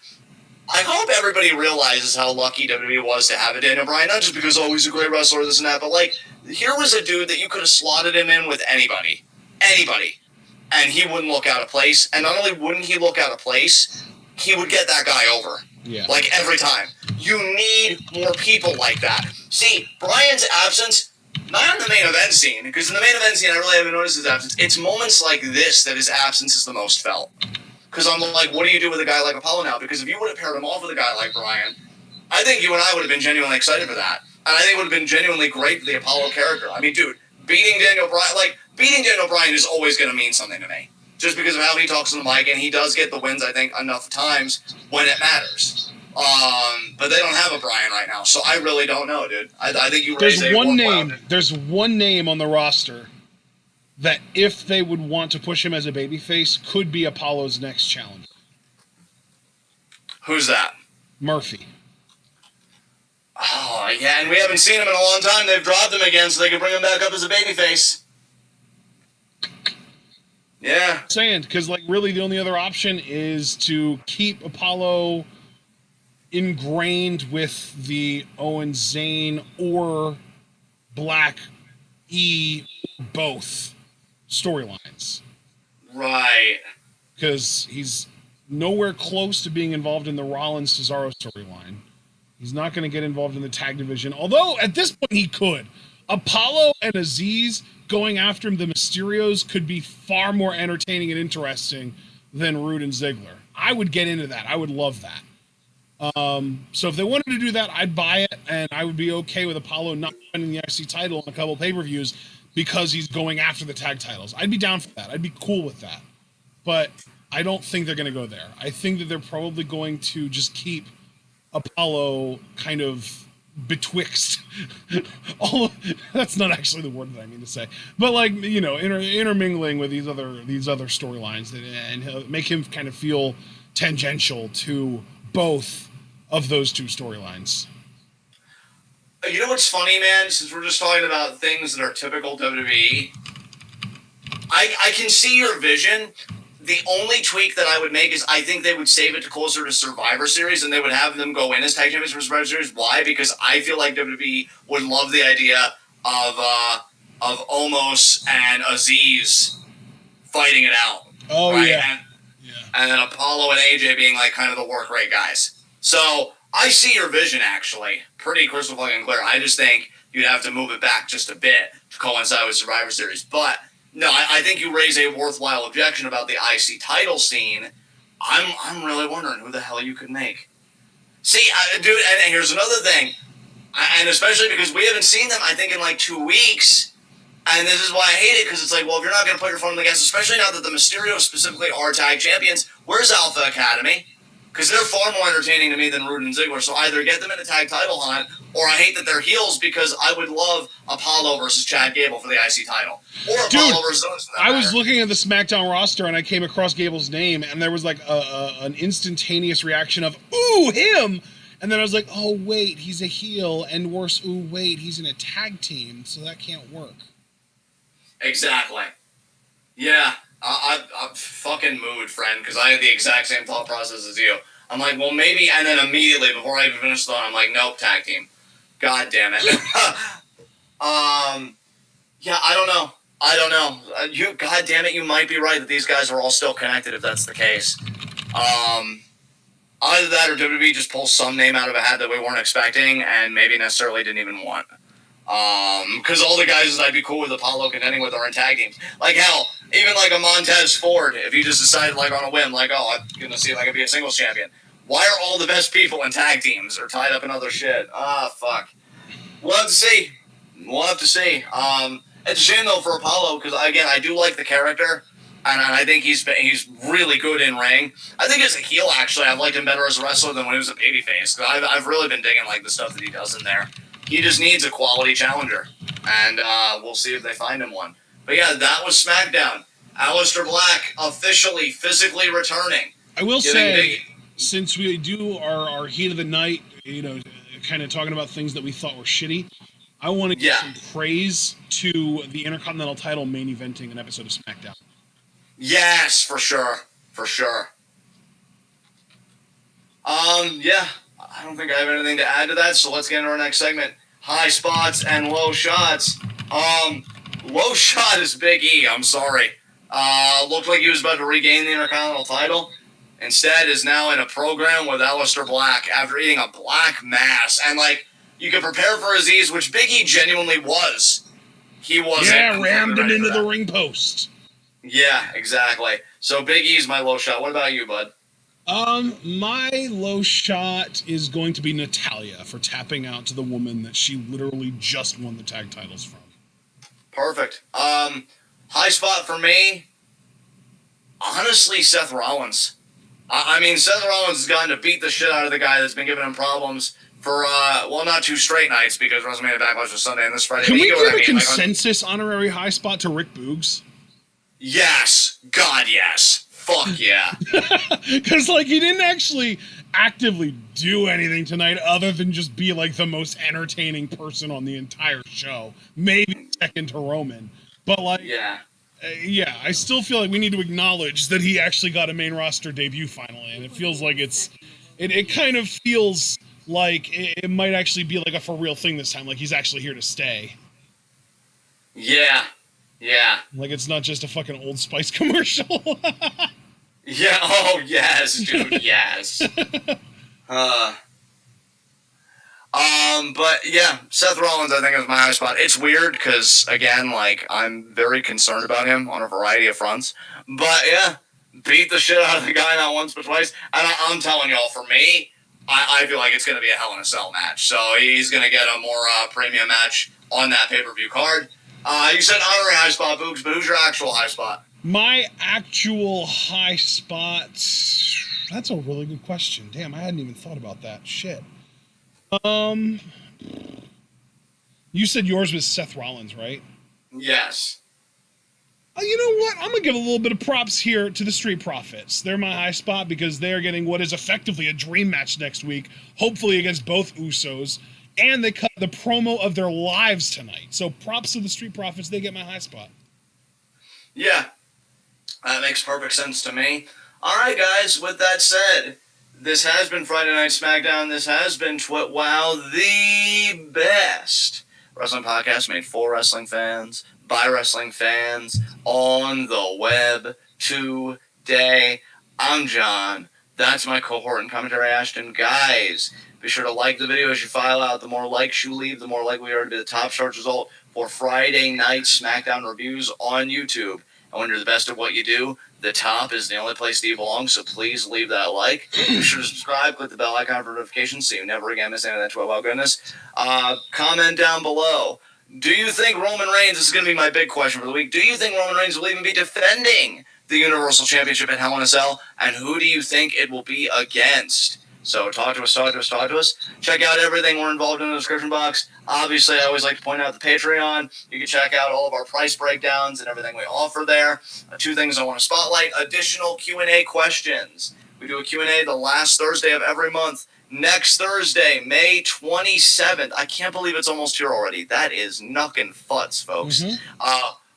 [SPEAKER 1] I hope everybody realizes how lucky WWE was to have a Daniel Bryan, not just because, oh, he's a great wrestler, this and that, but, like, here was a dude that you could have slotted him in with anybody. Anybody. And he wouldn't look out of place. And not only wouldn't he look out of place, he would get that guy over.
[SPEAKER 2] Yeah.
[SPEAKER 1] Like, every time. You need more people like that. See, Bryan's absence, not on the main event scene, because in the main event scene, I really haven't noticed his absence. It's moments like this that his absence is the most felt. Because I'm like, what do you do with a guy like Apollo now? Because if you would have paired him off with a guy like Bryan, I think you and I would have been genuinely excited for that. And I think it would have been genuinely great for the Apollo character. I mean, dude, beating Daniel Bryan is always going to mean something to me. Just because of how he talks on the mic, and he does get the wins, I think, enough times when it matters. But they don't have a Bryan right now, so I really don't know, dude. I think you raise
[SPEAKER 2] There's one name on the roster that, if they would want to push him as a babyface, could be Apollo's next challenger.
[SPEAKER 1] Who's that?
[SPEAKER 2] Murphy.
[SPEAKER 1] Oh, yeah, and we haven't seen him in a long time. They've dropped him again so they can bring him back up as a babyface. Yeah.
[SPEAKER 2] I'm saying, because, like, really the only other option is to keep Apollo ingrained with the Owen Zayn or Black E, both storylines.
[SPEAKER 1] Right.
[SPEAKER 2] Because he's nowhere close to being involved in the Rollins-Cesaro storyline. He's not going to get involved in the tag division, although at this point he could. Apollo and Aziz going after him, the Mysterios, could be far more entertaining and interesting than Rude and Ziggler. I would get into that. I would love that. So if they wanted to do that, I'd buy it, and I would be okay with Apollo not winning the IC title in a couple of pay-per-views because he's going after the tag titles. I'd be down for that. I'd be cool with that. But I don't think they're going to go there. I think that they're probably going to just keep Apollo kind of betwixt all that's not actually the word that I mean to say, but, like, you know, intermingling with these other storylines, and make him kind of feel tangential to both of those two storylines.
[SPEAKER 1] You know what's funny, man? Since we're just talking about things that are typical WWE, I can see your vision. The only tweak that I would make is I think they would save it to closer to Survivor Series, and they would have them go in as tag champions for Survivor Series. Why? Because I feel like WWE would love the idea of Omos and Aziz fighting it out.
[SPEAKER 2] Oh,
[SPEAKER 1] right?
[SPEAKER 2] yeah.
[SPEAKER 1] And then Apollo and AJ being like kind of the work rate guys. So I see your vision, actually. Pretty crystal fucking clear. I just think you'd have to move it back just a bit to coincide with Survivor Series. But no, I think you raise a worthwhile objection about the IC title scene. I'm really wondering who the hell you could make. See, dude, and here's another thing. And especially because we haven't seen them, I think, in like 2 weeks. And this is why I hate it, because it's like, well, if you're not going to put your foot on the gas, especially now that the Mysterios specifically are tag champions, where's Alpha Academy? Because they're far more entertaining to me than Rude and Ziggler. So either get them in a tag title hunt, or I hate that they're heels, because I would love Apollo versus Chad Gable for the IC title. Or Apollo versus Owens.
[SPEAKER 2] I was looking at the SmackDown roster, and I came across Gable's name, and there was like an instantaneous reaction of, ooh, him! And then I was like, oh, wait, he's a heel, and worse, ooh, wait, he's in a tag team, so that can't work.
[SPEAKER 1] Exactly. Yeah. I'm fucking mood, friend, because I had the exact same thought process as you. I'm like, well, maybe, and then immediately, before I even finished the thought, I'm like, nope, tag team. God damn it. Yeah, I don't know. God damn it, you might be right that these guys are all still connected if that's the case. Either that or WWE just pulls some name out of a hat that we weren't expecting and maybe necessarily didn't even want. Because all the guys that I'd be cool with Apollo contending with are in tag teams. Like, hell, even like a Montez Ford, if he just decided, like, on a whim, like, oh, I'm going to see if I can be a singles champion. Why are all the best people in tag teams or tied up in other shit? Fuck. We'll have to see. It's a shame, though, for Apollo, because, again, I do like the character, and I think he's really good in ring. I think as a heel, actually, I've liked him better as a wrestler than when he was a babyface. I've really been digging, like, the stuff that he does in there. He just needs a quality challenger, and we'll see if they find him one. But yeah, that was SmackDown. Aleister Black officially, physically returning.
[SPEAKER 2] I will say, since we do our heat of the night, you know, kind of talking about things that we thought were shitty, I want to give some praise to the Intercontinental title main eventing an episode of SmackDown.
[SPEAKER 1] Yes, for sure. Yeah. I don't think I have anything to add to that, so let's get into our next segment. High spots and low shots. Low shot is Big E, I'm sorry. Looked like he was about to regain the Intercontinental title. Instead is now in a program with Aleister Black after eating a black mass. And, like, you can prepare for Aziz, which Big E genuinely was. He wasn't.
[SPEAKER 2] Yeah, rammed him into the ring post.
[SPEAKER 1] Yeah, exactly. So Big E's my low shot. What about you, bud?
[SPEAKER 2] My low shot is going to be Natalya for tapping out to the woman that she literally just won the tag titles from.
[SPEAKER 1] Perfect. High spot for me, honestly, Seth Rollins. I mean, Seth Rollins has gotten to beat the shit out of the guy that's been giving him problems for, not 2 straight nights because WrestleMania Backlash was Sunday and this Friday.
[SPEAKER 2] Can we give a consensus honorary high spot to Rick Boogs?
[SPEAKER 1] Yes. God, yes. Fuck yeah.
[SPEAKER 2] Because, like, he didn't actually actively do anything tonight other than just be, like, the most entertaining person on the entire show. Maybe second to Roman. But, like, yeah, I still feel like we need to acknowledge that he actually got a main roster debut finally. And it feels like it kind of feels like it might actually be, like, a for real thing this time. Like, he's actually here to stay.
[SPEAKER 1] Yeah.
[SPEAKER 2] Like, it's not just a fucking Old Spice commercial.
[SPEAKER 1] Yeah, oh, yes, dude, yes. But, yeah, Seth Rollins, I think, is my high spot. It's weird, because, again, like, I'm very concerned about him on a variety of fronts. But, yeah, beat the shit out of the guy not once but twice. And I'm telling y'all, for me, I feel like it's going to be a Hell in a Cell match. So he's going to get a more premium match on that pay-per-view card. You said honorary high spot, Boogs, but who's your actual high spot?
[SPEAKER 2] My actual high spot... That's a really good question. Damn, I hadn't even thought about that. Shit. You said yours was Seth Rollins, right?
[SPEAKER 1] Yes.
[SPEAKER 2] You know what? I'm going to give a little bit of props here to the Street Profits. They're my high spot because they're getting what is effectively a dream match next week, hopefully against both Usos. And they cut the promo of their lives tonight. So props to the Street Profits. They get my high spot.
[SPEAKER 1] Yeah. That makes perfect sense to me. All right, guys, with that said, this has been Friday Night Smackdown. This has been TWitWoW, the best wrestling podcast made for wrestling fans, by wrestling fans, on the web today. I'm John. That's my cohort and commentary, Ashton. Guys, be sure to like the video as you file out. The more likes you leave, the more likely we are to be the top search result for Friday Night Smackdown reviews on YouTube. And when you're the best at what you do, the top is the only place that you belong, so please leave that like. Be sure to subscribe, click the bell icon for notifications so you never again miss any of that TWitWoW goodness. Comment down below. Do you think Roman Reigns, this is going to be my big question for the week, do you think Roman Reigns will even be defending the Universal Championship at Hell in a Cell? And who do you think it will be against? So talk to us. Check out everything we're involved in the description box. Obviously, I always like to point out the Patreon. You can check out all of our price breakdowns and everything we offer there. Two things I want to spotlight. Additional Q&A questions. We do a Q&A the last Thursday of every month. Next Thursday, May 27th. I can't believe it's almost here already. That is knuckin' futz, folks.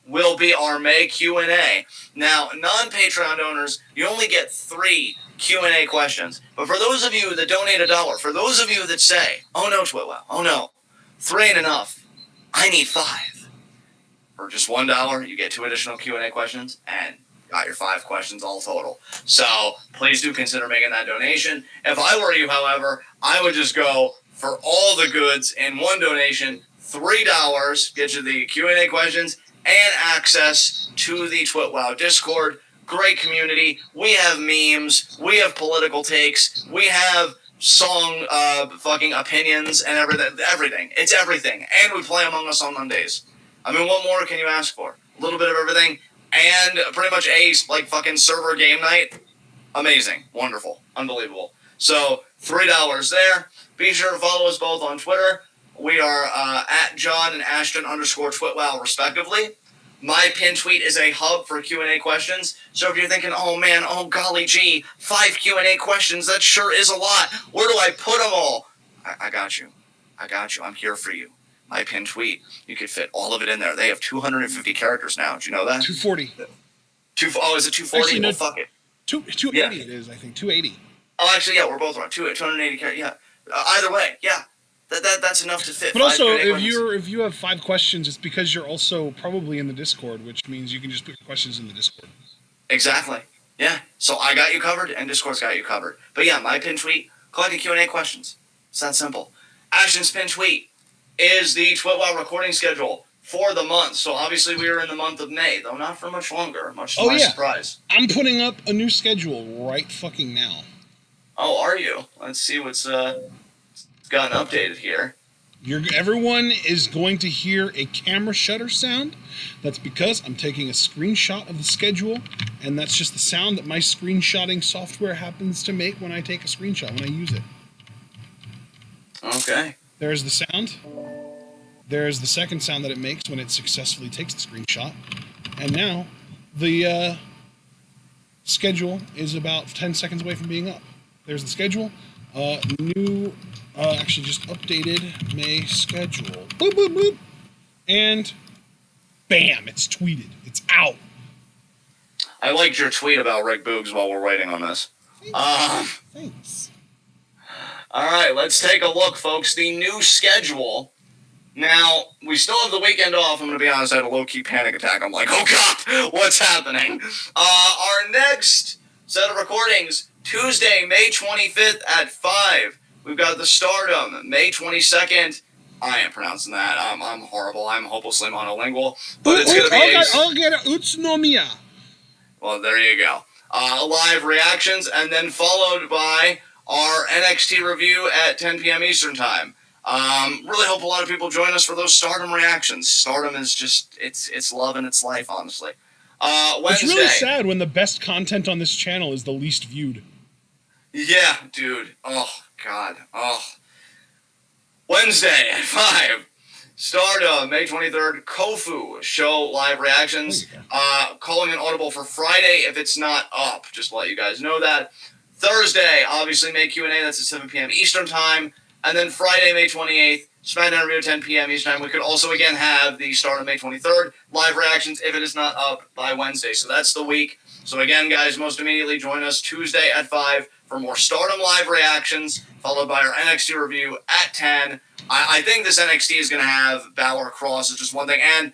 [SPEAKER 1] Will be our May Q&A. Now, non-Patreon owners, you only get 3 Q&A questions. But for those of you that donate $1, for those of you that say, oh no, TWitWoW, oh no, 3 ain't enough, I need 5. For just $1, you get 2 additional Q&A questions, and got your 5 questions all total. So, please do consider making that donation. If I were you, however, I would just go for all the goods in one donation, $3, get you the Q&A questions, and access to the TWitWoW Discord. Great community. We have memes. We have political takes. We have song fucking opinions and everything. It's everything. And we play Among Us on Mondays. I mean, what more can you ask for? A little bit of everything. And pretty much a fucking server game night. Amazing. Wonderful. Unbelievable. So, $3 there. Be sure to follow us both on Twitter. We are at John and Ashton _TWitWoW respectively. My pin tweet is a hub for Q&A questions. So if you're thinking, oh man, oh golly gee, 5 Q&A questions, that sure is a lot. Where do I put them all? I got you. I'm here for you. My pin tweet, you could fit all of it in there. They have 250 characters now. Did you know that?
[SPEAKER 2] 240.
[SPEAKER 1] Is it 240?
[SPEAKER 2] Actually, no,
[SPEAKER 1] well, fuck it.
[SPEAKER 2] 280
[SPEAKER 1] yeah.
[SPEAKER 2] It is, I think. 280.
[SPEAKER 1] Oh, actually, yeah, we're both wrong. 280 characters, yeah. Either way, yeah. That's enough to fit.
[SPEAKER 2] But also, if you have 5 questions, it's because you're also probably in the Discord, which means you can just put your questions in the Discord.
[SPEAKER 1] Exactly. Yeah. So I got you covered, and Discord's got you covered. But yeah, my pin tweet, collecting Q&A questions. It's that simple. Ashton's pin tweet is the TWitWoW recording schedule for the month. So obviously we are in the month of May, though not for much longer. Much to my surprise.
[SPEAKER 2] I'm putting up a new schedule right fucking now.
[SPEAKER 1] Oh, are you? Let's see what's gotten updated here.
[SPEAKER 2] Everyone is going to hear a camera shutter sound. That's because I'm taking a screenshot of the schedule, and that's just the sound that my screenshotting software happens to make when I take a screenshot, when I use it.
[SPEAKER 1] Okay.
[SPEAKER 2] There's the sound. There's the second sound that it makes when it successfully takes the screenshot. And now, the schedule is about 10 seconds away from being up. There's the schedule. Actually just updated May schedule. Boop, boop, boop. And bam, it's tweeted. It's out.
[SPEAKER 1] I liked your tweet about Rick Boogs while we're waiting on this.
[SPEAKER 2] Thanks.
[SPEAKER 1] All right, let's take a look, folks. The new schedule. Now, we still have the weekend off. I'm going to be honest, I had a low-key panic attack. I'm like, oh God, what's happening? Our next set of recordings, Tuesday, May 25th at 5. We've got the Stardom, May 22nd. I ain't pronouncing that. I'm horrible. I'm hopelessly monolingual. But it's going to be
[SPEAKER 2] I'll get Utsunomiya.
[SPEAKER 1] Well, there you go. Live reactions, and then followed by our NXT review at 10 p.m. Eastern Time. Really hope a lot of people join us for those Stardom reactions. Stardom is just, it's love and it's life, honestly. Wednesday.
[SPEAKER 2] It's really sad when the best content on this channel is the least viewed.
[SPEAKER 1] Yeah, dude. Oh, God. Oh. Wednesday at 5. Stardom, May 23rd. Kofu show live reactions. Calling an audible for Friday if it's not up. Just to let you guys know that. Thursday, obviously, May Q&A. That's at 7 p.m. Eastern Time. And then Friday, May 28th, Smackdown review 10 p.m. Eastern time. We could also, again, have the start of May 23rd, live reactions if it is not up by Wednesday. So that's the week. So again, guys, most immediately join us Tuesday at 5 for more Stardom live reactions, followed by our NXT review at 10. I think this NXT is going to have Balor Cross is just one thing. And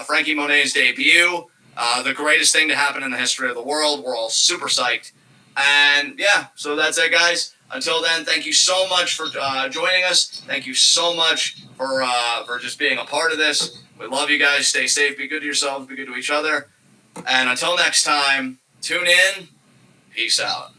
[SPEAKER 1] Frankie Monet's debut, the greatest thing to happen in the history of the world. We're all super psyched. And yeah, so that's it, guys. Until then, thank you so much for joining us. Thank you so much for just being a part of this. We love you guys. Stay safe. Be good to yourselves. Be good to each other. And until next time, tune in. Peace out.